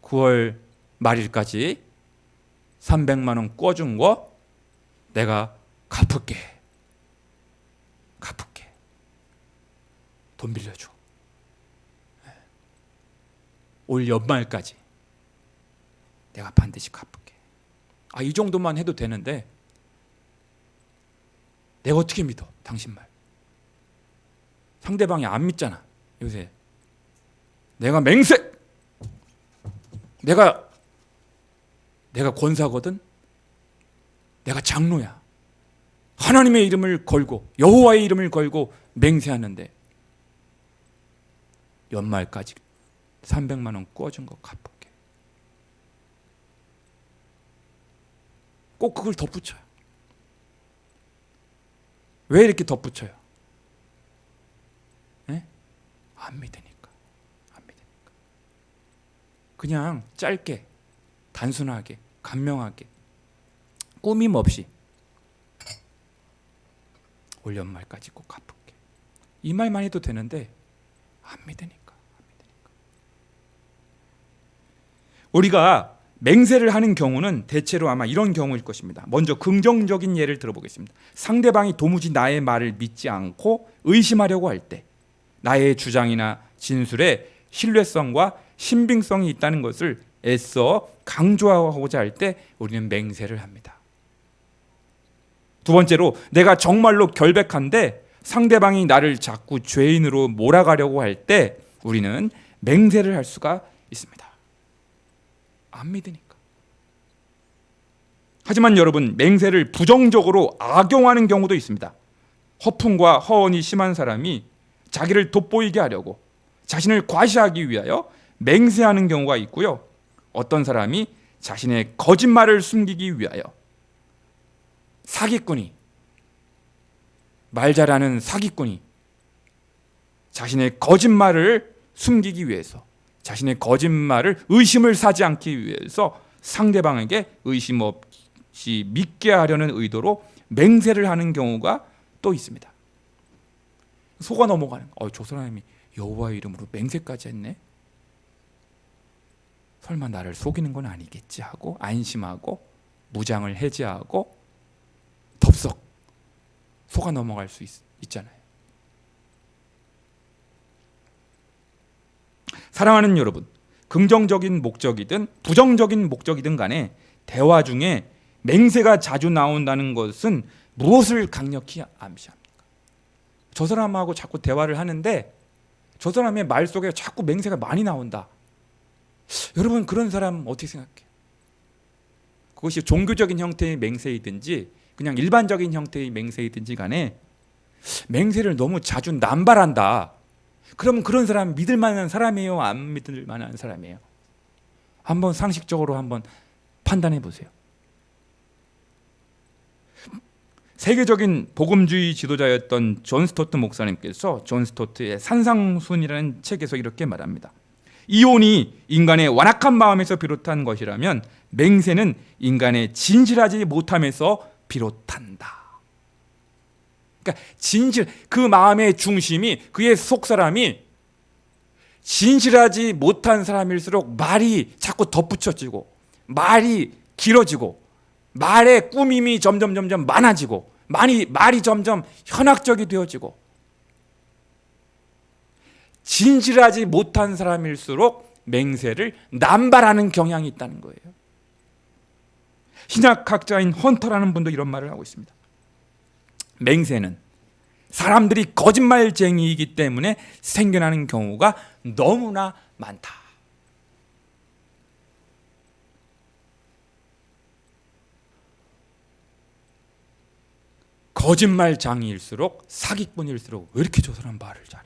9월 말일까지 300만 원 꿔준 거 내가 갚을게. 돈 빌려줘. 올 연말까지 내가 반드시 갚을게. 이 정도만 해도 되는데 내가 어떻게 믿어? 당신 말. 상대방이 안 믿잖아. 요새 내가 맹세, 내가 권사거든. 내가 장로야. 하나님의 이름을 걸고 여호와의 이름을 걸고 맹세하는데 연말까지 300만 원 꿔준 거 갚을게. 꼭 그걸 덧붙여요. 왜 이렇게 덧붙여요? 네? 안 믿으니까. 그냥 짧게, 단순하게, 간명하게, 꾸밈 없이 올 연말까지 꼭 갚을게. 이 말만 해도 되는데 안 믿으니까. 우리가 맹세를 하는 경우는 대체로 아마 이런 경우일 것입니다. 먼저 긍정적인 예를 들어보겠습니다. 상대방이 도무지 나의 말을 믿지 않고 의심하려고 할 때, 나의 주장이나 진술에 신뢰성과 신빙성이 있다는 것을 애써 강조하고자 할 때 우리는 맹세를 합니다. 두 번째로, 내가 정말로 결백한데 상대방이 나를 자꾸 죄인으로 몰아가려고 할 때 우리는 맹세를 할 수가 있습니다. 안 믿으니까. 하지만 여러분, 맹세를 부정적으로 악용하는 경우도 있습니다. 허풍과 허언이 심한 사람이 자기를 돋보이게 하려고 자신을 과시하기 위하여 맹세하는 경우가 있고요. 어떤 사람이 자신의 거짓말을 숨기기 위하여, 사기꾼이, 말 잘하는 사기꾼이 자신의 거짓말을 숨기기 위해서, 자신의 거짓말을 의심을 사지 않기 위해서 상대방에게 의심 없이 믿게 하려는 의도로 맹세를 하는 경우가 또 있습니다. 속아 넘어가는, 저 사람이 여호와의 이름으로 맹세까지 했네. 설마 나를 속이는 건 아니겠지 하고 안심하고 무장을 해제하고 덥석 속아 넘어갈 수 있잖아요. 사랑하는 여러분, 긍정적인 목적이든 부정적인 목적이든 간에 대화 중에 맹세가 자주 나온다는 것은 무엇을 강력히 암시합니까? 저 사람하고 자꾸 대화를 하는데 저 사람의 말 속에 자꾸 맹세가 많이 나온다. 여러분 그런 사람 어떻게 생각해요? 그것이 종교적인 형태의 맹세이든지 그냥 일반적인 형태의 맹세이든지 간에 맹세를 너무 자주 남발한다. 그러면 그런 사람 믿을 만한 사람이에요? 안 믿을 만한 사람이에요? 한번 상식적으로 한번 판단해 보세요. 세계적인 복음주의 지도자였던 존 스토트 목사님께서 존 스토트의 산상순이라는 책에서 이렇게 말합니다. 이혼이 인간의 완악한 마음에서 비롯한 것이라면 맹세는 인간의 진실하지 못함에서 비롯한다. 그러니까 진실, 그 마음의 중심이, 그의 속사람이 진실하지 못한 사람일수록 말이 자꾸 덧붙여지고 말이 길어지고 말의 꾸밈이 점점 많아지고 말이 점점 현학적이 되어지고 진실하지 못한 사람일수록 맹세를 남발하는 경향이 있다는 거예요. 신약학자인 헌터라는 분도 이런 말을 하고 있습니다. 맹세는 사람들이 거짓말쟁이이기 때문에 생겨나는 경우가 너무나 많다. 거짓말장이일수록 사기꾼일수록 왜 이렇게 저 사람 말을 잘해?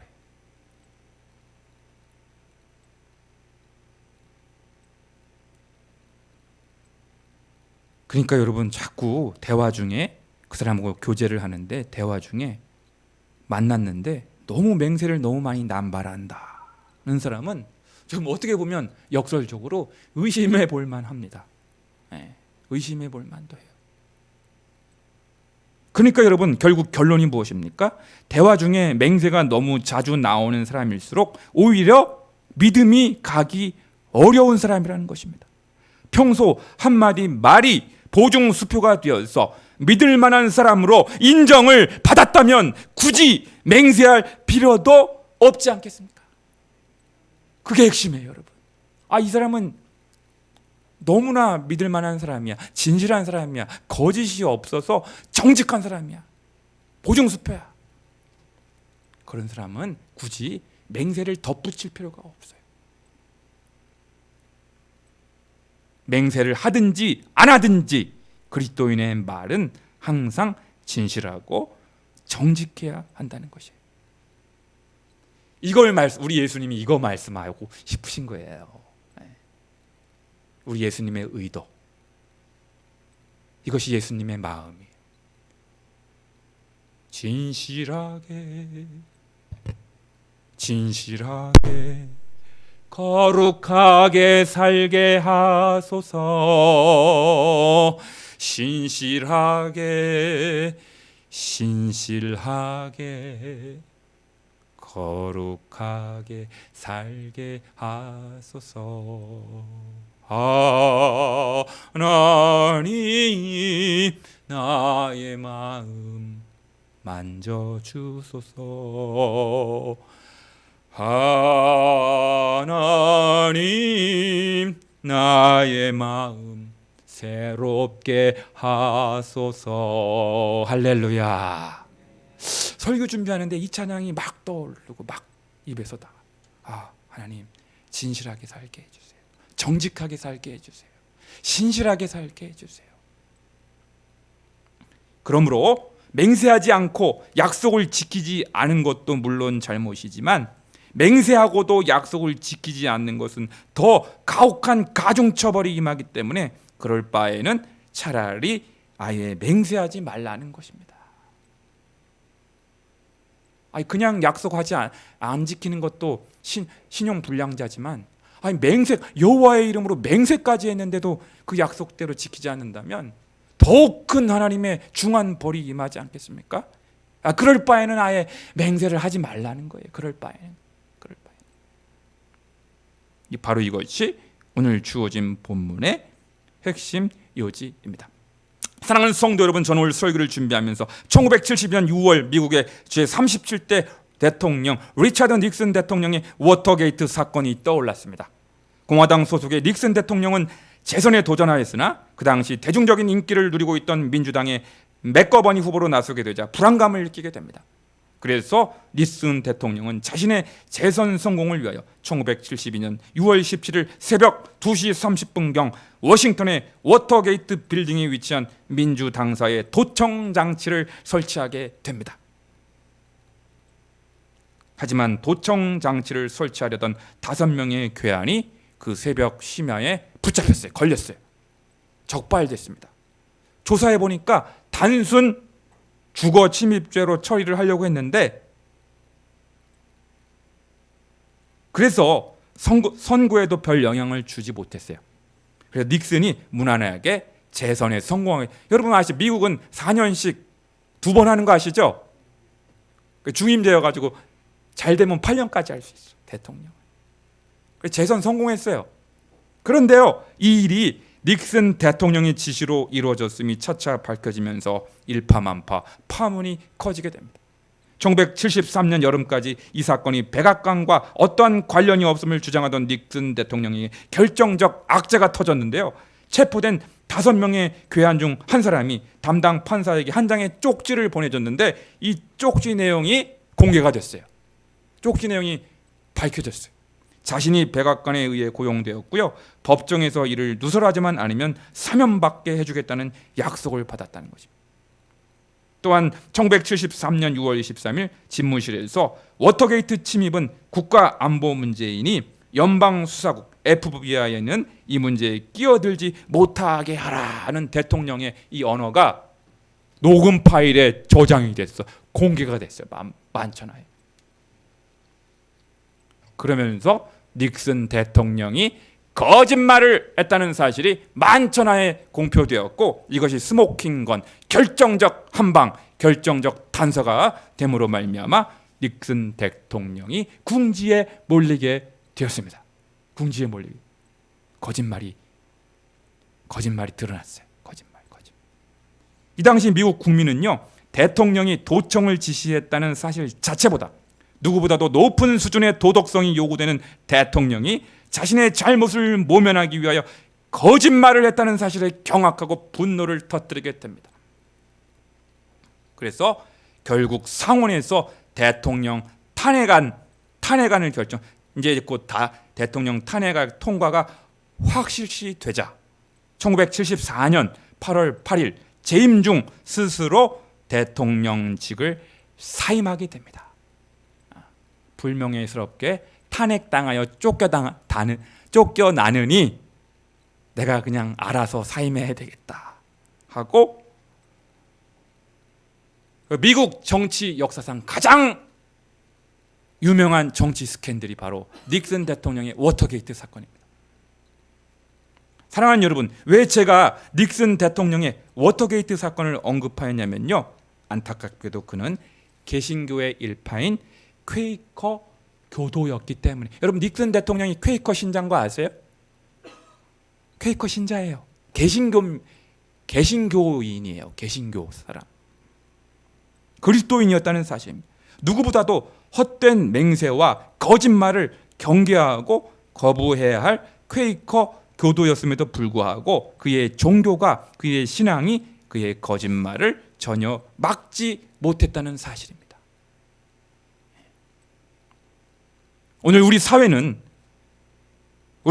그러니까 여러분 자꾸 대화 중에 그 사람하고 교제를 하는데 대화 중에 만났는데 너무 맹세를 너무 많이 남발한다는 사람은 지금 어떻게 보면 역설적으로 의심해 볼 만합니다. 의심해 볼 만도 해요. 그러니까 여러분 결국 결론이 무엇입니까? 대화 중에 맹세가 너무 자주 나오는 사람일수록 오히려 믿음이 가기 어려운 사람이라는 것입니다. 평소 한마디 말이 보증수표가 되어서 믿을 만한 사람으로 인정을 받았다면 굳이 맹세할 필요도 없지 않겠습니까? 그게 핵심이에요, 여러분. 이 사람은 너무나 믿을 만한 사람이야. 진실한 사람이야. 거짓이 없어서 정직한 사람이야. 보증수표야. 그런 사람은 굳이 맹세를 덧붙일 필요가 없어요. 맹세를 하든지 안 하든지 그리스도인의 말은 항상 진실하고 정직해야 한다는 것이에요. 우리 예수님이 이거 말씀하고 싶으신 거예요. 우리 예수님의 의도. 이것이 예수님의 마음이에요. 진실하게 거룩하게 살게 하소서. 신실하게 거룩하게 살게 하소서. 하나님 나의 마음 만져주소서. 하나님 나의 마음 새롭게 하소서. 할렐루야. 설교 준비하는데 이 찬양이 막 떠오르고 막 입에서 다 하나님 진실하게 살게 해주세요. 정직하게 살게 해주세요. 신실하게 살게 해주세요. 그러므로 맹세하지 않고 약속을 지키지 않은 것도 물론 잘못이지만 맹세하고도 약속을 지키지 않는 것은 더 가혹한 가중처벌이 임하기 때문에 그럴 바에는 차라리 아예 맹세하지 말라는 것입니다. 그냥 약속하지 안 지키는 것도 신용 불량자지만 여호와의 이름으로 맹세까지 했는데도 그 약속대로 지키지 않는다면 더욱 큰 하나님의 중한 벌이 임하지 않겠습니까? 그럴 바에는 아예 맹세를 하지 말라는 거예요. 그럴 바에는. 바로 이것이 오늘 주어진 본문의 핵심 요지입니다. 사랑하는 성도 여러분, 저는 오늘 설교를 준비하면서 1970년 6월 미국의 제37대 대통령 리차드 닉슨 대통령의 워터게이트 사건이 떠올랐습니다. 공화당 소속의 닉슨 대통령은 재선에 도전하였으나 그 당시 대중적인 인기를 누리고 있던 민주당의 맥거버니 후보로 나서게 되자 불안감을 느끼게 됩니다. 그래서 닉슨 대통령은 자신의 재선 성공을 위하여 1972년 6월 17일 새벽 2시 30분경 워싱턴의 워터게이트 빌딩에 위치한 민주당사에 도청 장치를 설치하게 됩니다. 하지만 도청 장치를 설치하려던 5명의 괴한이 그 새벽 심야에 붙잡혔어요. 걸렸어요. 적발됐습니다. 조사해 보니까 단순 주거 침입죄로 처리를 하려고 했는데, 그래서 선거에도 별 영향을 주지 못했어요. 그래서 닉슨이 무난하게 재선에 성공하게. 여러분 아시죠? 미국은 4년씩 2번 하는 거 아시죠? 중임제여가지고 잘 되면 8년까지 할 수 있어, 대통령. 재선 성공했어요. 그런데요, 이 일이 닉슨 대통령의 지시로 이루어졌음이 차차 밝혀지면서 일파만파 파문이 커지게 됩니다. 1973년 여름까지 이 사건이 백악관과 어떠한 관련이 없음을 주장하던 닉슨 대통령이 결정적 악재가 터졌는데요. 체포된 5명의 괴한 중 한 사람이 담당 판사에게 한 장의 쪽지를 보내줬는데, 이 쪽지 내용이 공개가 됐어요. 쪽지 내용이 밝혀졌어요. 자신이 백악관에 의해 고용되었고요, 법정에서 이를 누설하지만 않으면 사면받게 해주겠다는 약속을 받았다는 것입니다. 또한 1973년 6월 23일 집무실에서 워터게이트 침입은 국가안보 문제이니 연방수사국 FBI에는 이 문제에 끼어들지 못하게 하라는 대통령의 이 언어가 녹음 파일에 저장이 됐어. 공개가 됐어요. 만천하에. 그러면서 닉슨 대통령이 거짓말을 했다는 사실이 만천하에 공표되었고, 이것이 스모킹건, 결정적 한방, 결정적 단서가 됨으로 말미암아 닉슨 대통령이 궁지에 몰리게 되었습니다. 궁지에 몰리게. 거짓말이 드러났어요. 거짓말. 이 당시 미국 국민은요, 대통령이 도청을 지시했다는 사실 자체보다 누구보다도 높은 수준의 도덕성이 요구되는 대통령이 자신의 잘못을 모면하기 위하여 거짓말을 했다는 사실에 경악하고 분노를 터뜨리게 됩니다. 그래서 결국 상원에서 대통령 탄핵안을 결정. 이제 곧 다 대통령 탄핵안 통과가 확실시 되자 1974년 8월 8일 재임 중 스스로 대통령직을 사임하게 됩니다. 불명예스럽게 탄핵당하여 쫓겨나느니 내가 그냥 알아서 사임해야 되겠다 하고, 미국 정치 역사상 가장 유명한 정치 스캔들이 바로 닉슨 대통령의 워터게이트 사건입니다. 사랑하는 여러분, 왜 제가 닉슨 대통령의 워터게이트 사건을 언급하였냐면요, 안타깝게도 그는 개신교의 일파인 퀘이커 교도였기 때문에. 여러분, 닉슨 대통령이 퀘이커 신자인 거 아세요? 퀘이커 신자예요. 개신교인이에요. 개신교 사람. 그리스도인이었다는 사실입니다. 누구보다도 헛된 맹세와 거짓말을 경계하고 거부해야 할 퀘이커 교도였음에도 불구하고 그의 종교가, 그의 신앙이 그의 거짓말을 전혀 막지 못했다는 사실입니다. 오늘 우리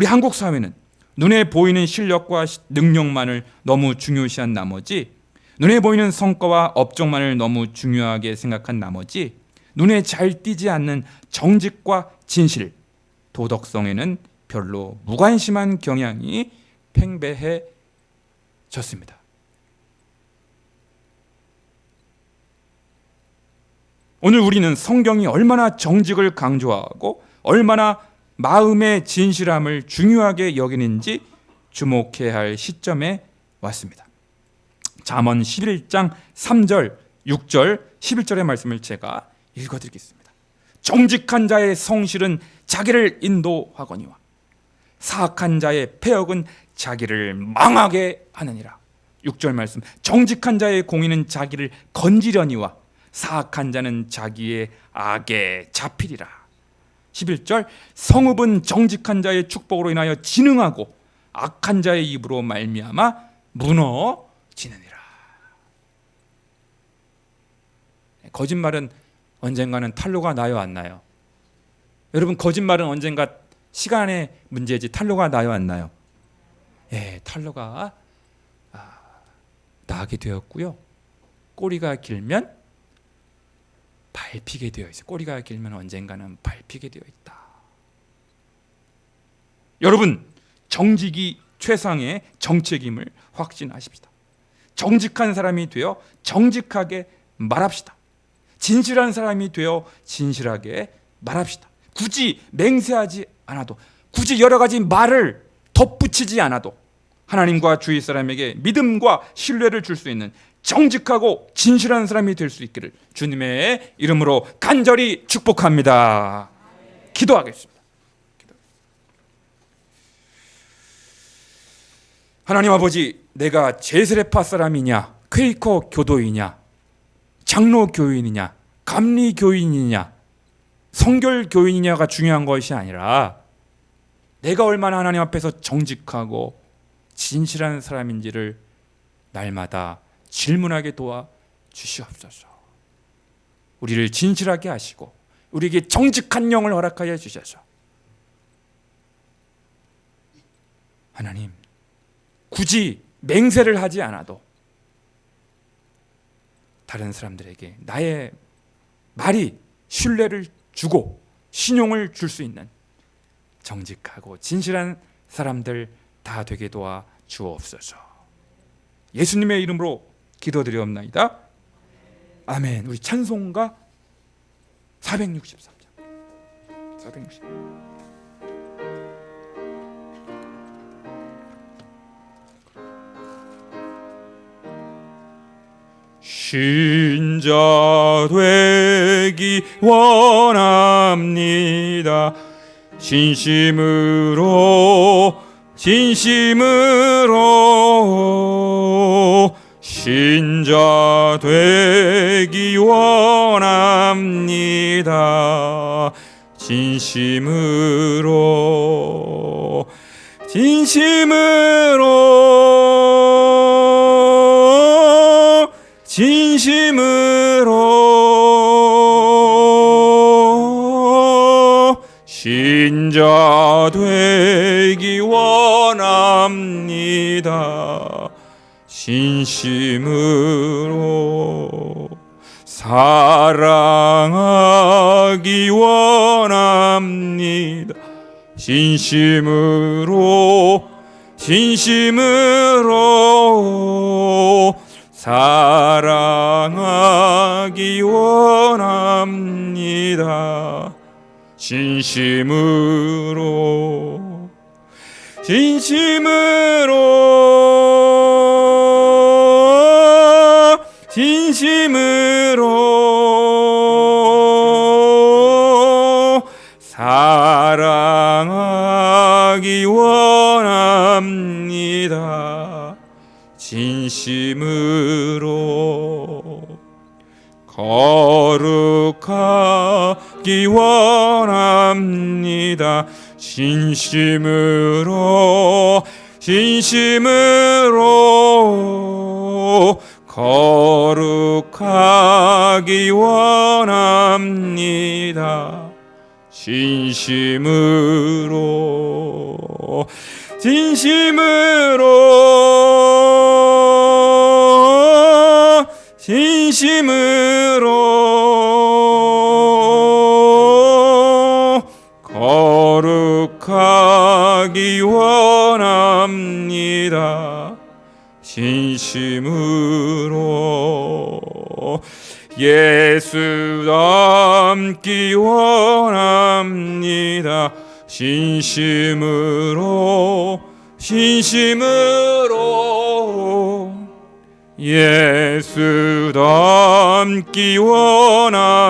한국 사회는 눈에 보이는 실력과 능력만을 너무 중요시한 나머지, 눈에 보이는 성과와 업적만을 너무 중요하게 생각한 나머지, 눈에 잘 띄지 않는 정직과 진실, 도덕성에는 별로 무관심한 경향이 팽배해졌습니다. 오늘 우리는 성경이 얼마나 정직을 강조하고 얼마나 마음의 진실함을 중요하게 여기는지 주목해야 할 시점에 왔습니다. 잠언 11장 3절, 6절, 11절의 말씀을 제가 읽어드리겠습니다. 정직한 자의 성실은 자기를 인도하거니와 사악한 자의 패역은 자기를 망하게 하느니라. 6절 말씀, 정직한 자의 공의는 자기를 건지려니와 사악한 자는 자기의 악에 잡히리라. 11절, 성읍은 정직한 자의 축복으로 인하여 진흥하고 악한 자의 입으로 말미암아 무너지느니라. 거짓말은 언젠가는 탄로가 나요, 안 나요? 여러분, 거짓말은 언젠가 시간의 문제지 탄로가 나요, 안 나요? 예, 탄로가 나게 되었고요. 꼬리가 길면 밟히게 되어 있어요. 꼬리가 길면 언젠가는 밟히게 되어 있다. 여러분, 정직이 최상의 정책임을 확신하십시다. 정직한 사람이 되어 정직하게 말합시다. 진실한 사람이 되어 진실하게 말합시다. 굳이 맹세하지 않아도, 굳이 여러 가지 말을 덧붙이지 않아도 하나님과 주위 사람에게 믿음과 신뢰를 줄 수 있는 정직하고 진실한 사람이 될 수 있기를 주님의 이름으로 간절히 축복합니다. 기도하겠습니다. 하나님 아버지, 내가 제스레파 사람이냐, 퀘이커 교도이냐, 장로 교인이냐, 감리 교인이냐, 성결 교인이냐가 중요한 것이 아니라 내가 얼마나 하나님 앞에서 정직하고 진실한 사람인지를 날마다 질문하게 도와 주시옵소서. 우리를 진실하게 하시고 우리에게 정직한 영을 허락하여 주셔서 하나님, 굳이 맹세를 하지 않아도 다른 사람들에게 나의 말이 신뢰를 주고 신용을 줄 수 있는 정직하고 진실한 사람들 다 되게 도와 주옵소서. 예수님의 이름으로 기도드리옵나이다. 아멘. 우리 찬송가 463장 460. 신자 되기 원합니다. 진심으로 신자 되기 원합니다. 진심으로 신자 되기 원합니다. 진심으로 사랑하기 원합니다. 진심으로 사랑하기 원합니다. 진심으로 사랑하기 원합니다. 진심으로 거룩하기 원합니다. 진심으로 거룩하기 원합니다. 진심으로 거룩하기 원합니다. 진심으로 예수 닮기 원합니다. 진심으로 예수 닮기 원합니다.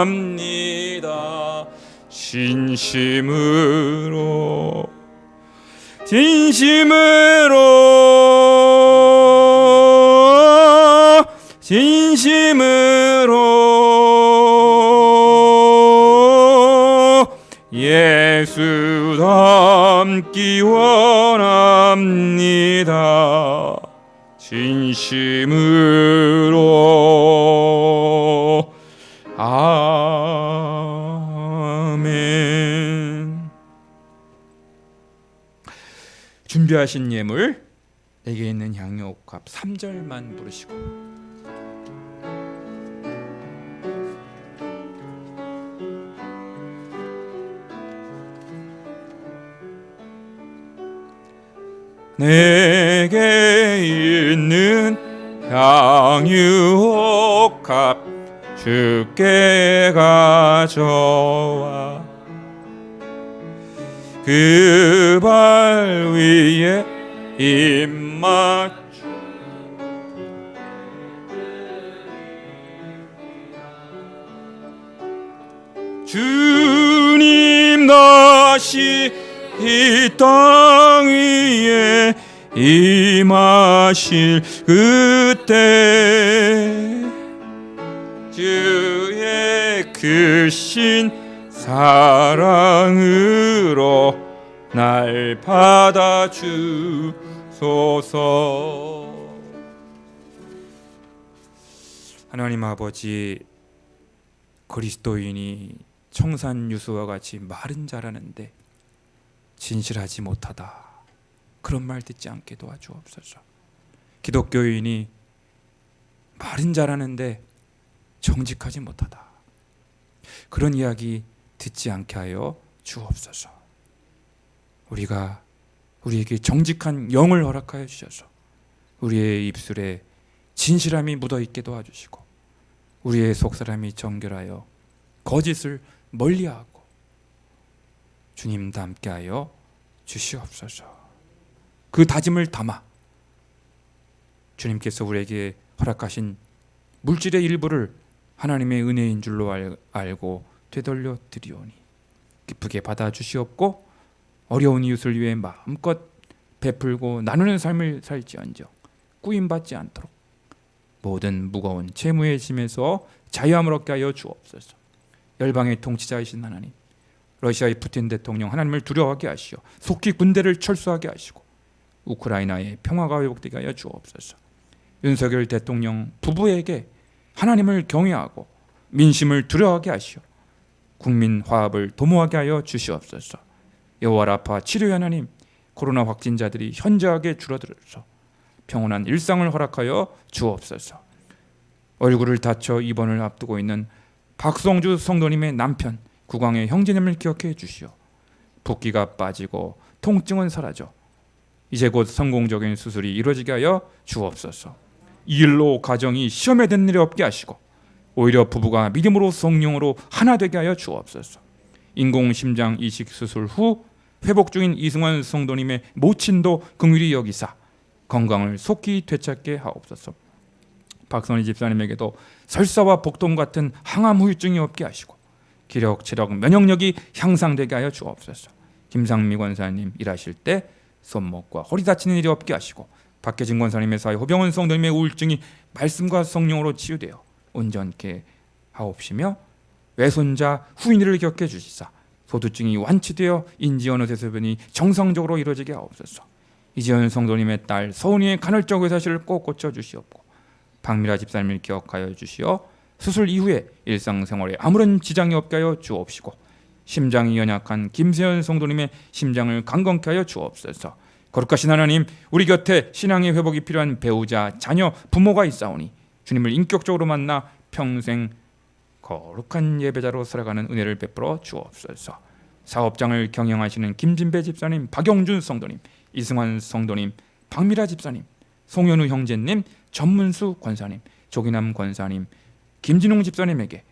진심으로 예수 닮기 원합니다. 진심으로 아멘. 준비하신 예물, 내게 있는 향유 옥합 3절만 부르시고 내게 있는 향유 옥합 주께 가져와 그 발 위에 입맞추 주님 다시 이 땅 위에 임하실 그때 주의 크신 사랑으로 날 받아주소서. 하나님 아버지, 그리스도인이 청산유수와 같이 마른 자라는데 진실하지 못하다, 그런 말 듣지 않게 도와주옵소서. 기독교인이 마른 자라는데 정직하지 못하다, 그런 이야기 듣지 않게 하여 주옵소서. 우리에게 정직한 영을 허락하여 주셔서 우리의 입술에 진실함이 묻어있게 도와주시고 우리의 속사람이 정결하여 거짓을 멀리하고 주님과 함께하여 주시옵소서. 그 다짐을 담아 주님께서 우리에게 허락하신 물질의 일부를 하나님의 은혜인 줄로 알고 되돌려 드리오니 기쁘게 받아주시옵고 어려운 이웃을 위해 마음껏 베풀고 나누는 삶을 살지언정 꾸임받지 않도록 모든 무거운 채무의 짐에서 자유함을 얻게 하여 주옵소서. 열방의 통치자이신 하나님, 러시아의 푸틴 대통령 하나님을 두려워하게 하시어 속히 군대를 철수하게 하시고 우크라이나의 평화가 회복되게 하여 주옵소서. 윤석열 대통령 부부에게 하나님을 경외하고 민심을 두려워하게 하시어 국민 화합을 도모하게 하여 주시옵소서. 여호와 라파 치료의 하나님, 코로나 확진자들이 현저하게 줄어들어서 평온한 일상을 허락하여 주옵소서. 얼굴을 다쳐 입원을 앞두고 있는 박성주 성도님의 남편 구광의 형제님을 기억해 주시오. 붓기가 빠지고 통증은 사라져 이제 곧 성공적인 수술이 이루어지게 하여 주옵소서. 이 일로 가정이 시험에 든 일이 없게 하시고 오히려 부부가 믿음으로 성령으로 하나 되게 하여 주옵소서. 인공심장 이식 수술 후 회복 중인 이승환 성도님의 모친도 긍휼히 여기사 건강을 속히 되찾게 하옵소서. 박선희 집사님에게도 설사와 복통 같은 항암 후유증이 없게 하시고 기력, 체력, 면역력이 향상되게 하여 주옵소서. 김상미 권사님 일하실 때 손목과 허리 다치는 일이 없게 하시고 박혜진 권사님의 사이 호병원 성도님의 우울증이 말씀과 성령으로 치유되어 온전케 하옵시며 외손자 후인들을 겪게 주시사 소두증이 완치되어 인지언어 대소변이 정상적으로 이루어지게 하옵소서. 이지연 성도님의 딸 서은이의 간헐적 의사실을 꼭 고쳐주시옵고 박미라 집사님을 기억하여 주시어 수술 이후에 일상생활에 아무런 지장이 없게 하여 주옵시고 심장이 연약한 김세현 성도님의 심장을 강건케 하여 주옵소서. 거룩하신 하나님, 우리 곁에 신앙의 회복이 필요한 배우자, 자녀, 부모가 있사오니 주님을 인격적으로 만나 평생 거룩한 예배자로 살아가는 은혜를 베풀어 주옵소서. 사업장을 경영하시는 김진배 집사님, 박영준 성도님, 이승환 성도님, 박미라 집사님, 송현우 형제님, 전문수 권사님, 조기남 권사님, 김진웅 집사님에게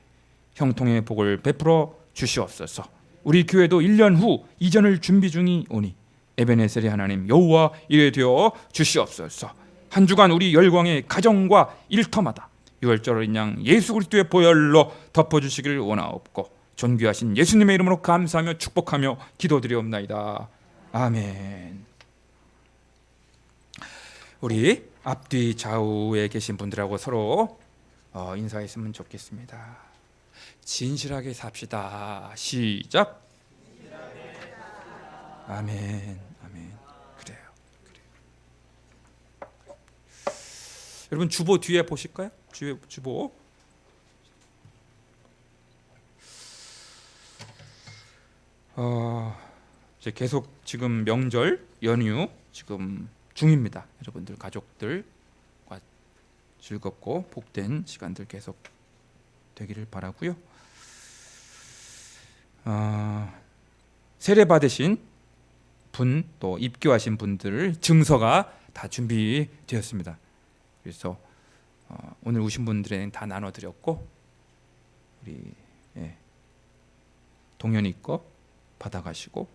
형통의 복을 베풀어 주시옵소서. 우리 교회도 1년 후 이전을 준비 중이 오니 에베네셀의 하나님 여호와 이래 되어 주시옵소서. 한 주간 우리 열광의 가정과 일터마다 유월절 어린 양 예수 그리스도의 보혈로 덮어주시기를 원하옵고 존귀하신 예수님의 이름으로 감사하며 축복하며 기도드리옵나이다. 아멘. 우리 앞뒤 좌우에 계신 분들하고 서로 인사했으면 좋겠습니다. 진실하게 삽시다. 시작. 아멘. 아멘. 그래요. 여러분 주보 뒤에 보실까요? 주보. 이제 계속 지금 명절 연휴 지금 중입니다. 여러분들 가족들과 즐겁고 복된 시간들 계속 되기를 바라고요. 세례 받으신 분 또 입교하신 분들 증서가 다 준비되었습니다. 그래서 오늘 오신 분들에는 다 나눠드렸고 우리 동현이 거 받아가시고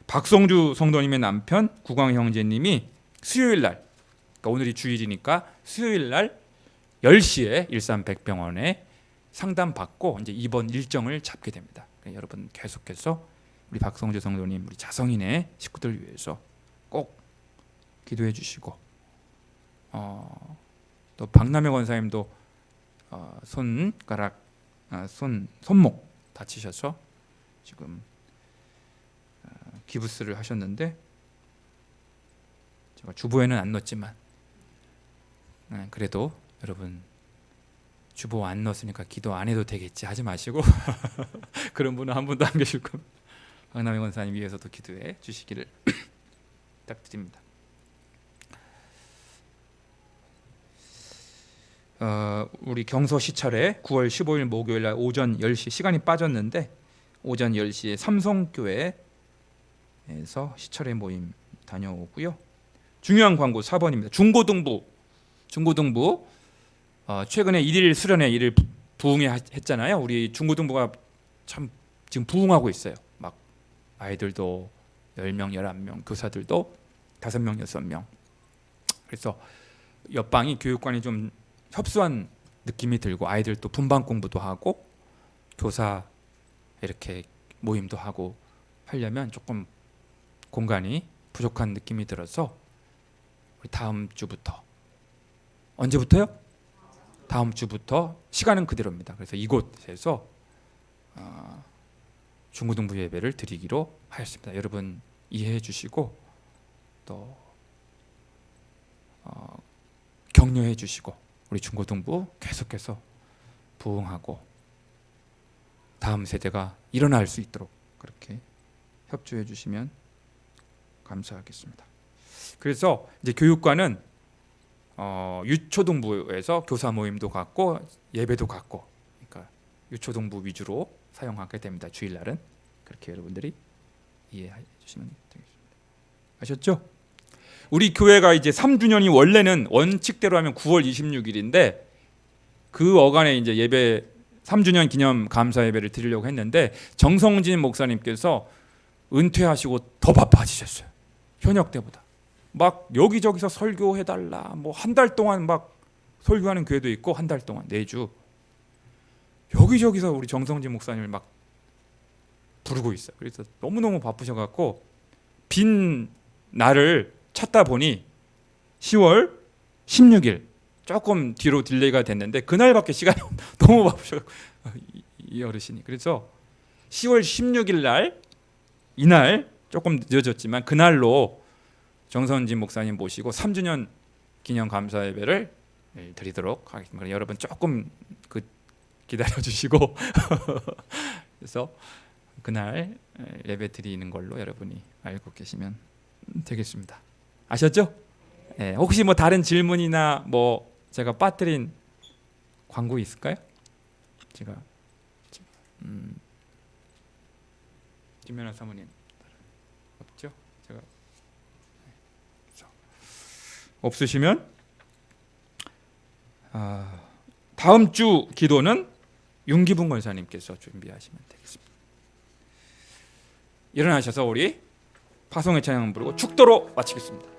박성주 성도님의 남편 구광 형제님이 수요일 날, 그러니까 오늘이 주일이니까 수요일 날 10시에 일산백병원에 상담 받고 이제 입원 일정을 잡게 됩니다. 그러니까 여러분 계속해서 우리 박성주 성도님, 우리 자성인의 식구들 위해서 꼭 기도해 주시고 또 박남혁 원사님도 손가락, 손목 다치셔서 지금 기부스를 하셨는데 제가 주보에는 안 넣었지만 그래도 여러분 주보 안 넣었으니까 기도 안 해도 되겠지 하지 마시고 그런 분은 한 분도 안 계실 겁니다. 박남희 원사님 위해서도 기도해 주시기를 부탁드립니다. 우리 경서 시찰에 9월 15일 목요일 날 오전 10시 시간이 빠졌는데 오전 10시에 삼성교회에서 시찰회 모임 다녀오고요. 중요한 광고 4번입니다. 중고등부 최근에 1일 수련회 일을 부흥회 했잖아요. 우리 중고등부가 참 지금 부흥하고 있어요. 막 아이들도 10명, 11명, 교사들도 5명, 6명. 그래서 옆방이 교육관이 좀 협소한 느낌이 들고 아이들도 분반 공부도 하고 교사 이렇게 모임도 하고 하려면 조금 공간이 부족한 느낌이 들어서 우리 다음 주부터, 언제부터요? 다음 주부터 시간은 그대로입니다. 그래서 이곳에서 중고등부 예배를 드리기로 하였습니다. 여러분 이해해 주시고 또 격려해 주시고 우리 중고등부 계속해서 부흥하고 다음 세대가 일어날 수 있도록 그렇게 협조해 주시면 감사하겠습니다. 그래서 이제 교육관은 유초등부에서 교사 모임도 갖고 예배도 갖고, 그러니까 유초등부 위주로 사용하게 됩니다. 주일날은 그렇게 여러분들이 이해해 주시면 되겠습니다. 아셨죠? 우리 교회가 이제 3주년이 원래는 원칙대로 하면 9월 26일인데 그 어간에 이제 예배 3주년 기념 감사 예배를 드리려고 했는데 정성진 목사님께서 은퇴하시고 더 바빠지셨어요. 현역 때보다. 막 여기저기서 설교해달라, 뭐 한 달 동안 막 설교하는 교회도 있고 한 달 동안 4주 여기저기서 우리 정성진 목사님을 막 부르고 있어요. 그래서 너무너무 바쁘셔갖고 빈 날을 찾다 보니 10월 16일 조금 뒤로 딜레이가 됐는데 그날밖에 시간이 너무 바쁘셔갖고 이 어르신이. 그래서 10월 16일 날, 이날 조금 늦어졌지만 그날로 정선진 목사님 모시고 3주년 기념 감사 예배를 드리도록 하겠습니다. 여러분 조금 기다려 주시고 그래서 그날 예배 드리는 걸로 여러분이 알고 계시면 되겠습니다. 아셨죠? 네, 혹시 뭐 다른 질문이나 뭐 제가 빠뜨린 광고 있을까요? 제가 김연아 사모님 없죠? 제가 없으시면 다음 주 기도는 윤기분 권사님께서 준비하시면 되겠습니다. 일어나셔서 우리 파송의 찬양 부르고 축도로 마치겠습니다.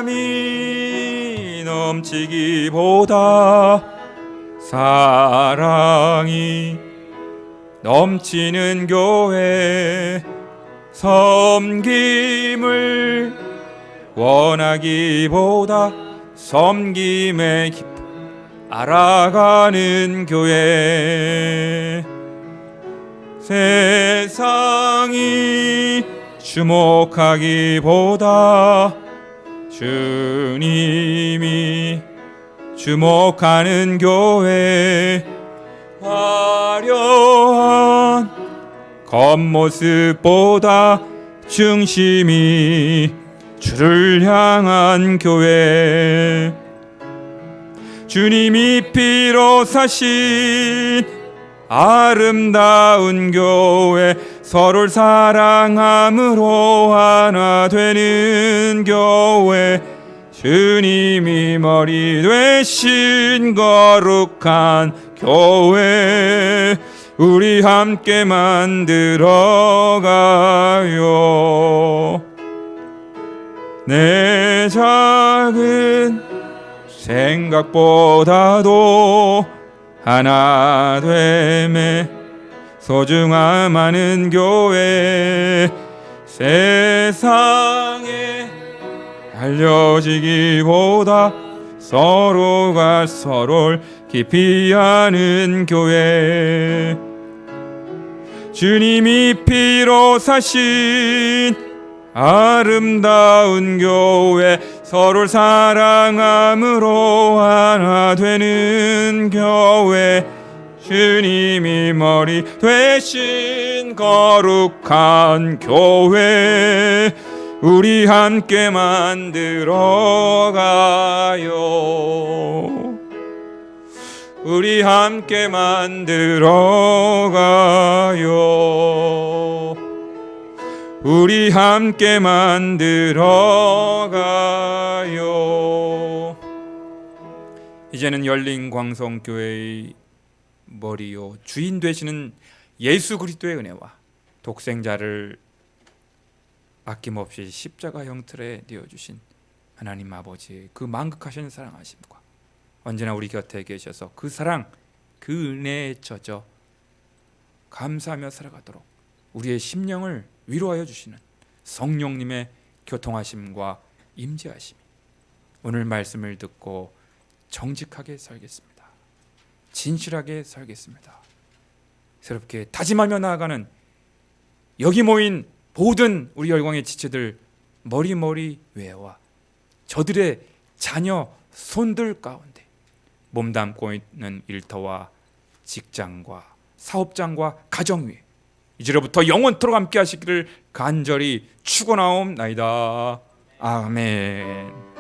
사람이 넘치기보다 사랑이 넘치는 교회, 섬김을 원하기보다 섬김의 기쁨 알아가는 교회, 세상이 주목하기보다 주님이 주목하는 교회, 화려한 겉모습보다 중심이 주를 향한 교회, 주님이 피로 사신 아름다운 교회, 서로를 사랑함으로 하나 되는 교회, 주님이 머리 되신 거룩한 교회, 우리 함께 만들어가요. 내 작은 생각보다도 하나 됨에 소중함 많은 교회, 세상에 알려지기보다 서로가 서로를 깊이 아는 교회, 주님이 피로 사신 아름다운 교회, 서로를 사랑함으로 하나 되는 교회, 주님이 머리 되신 거룩한 교회, 우리 함께 만들어가요. 우리 함께 만들어가요. 우리 함께 만들어가요. 이제는 열린광성교회의 머리요 주인 되시는 예수 그리스도의 은혜와 독생자를 아낌없이 십자가 형틀에 내어주신 하나님 아버지의 그 만극하신 사랑하심과 언제나 우리 곁에 계셔서 그 사랑, 그 은혜에 젖어 감사하며 살아가도록 우리의 심령을 위로하여 주시는 성령님의 교통하심과 임재하심이 오늘 말씀을 듣고 정직하게 살겠습니다. 진실하게 살겠습니다. 새롭게 다짐하며 나아가는 여기 모인 모든 우리 열광의 지체들 머리 외와 저들의 자녀 손들 가운데 몸담고 있는 일터와 직장과 사업장과 가정 위에 이제로부터 영원토록 함께 하시기를 간절히 축원하옵나이다. 아멘.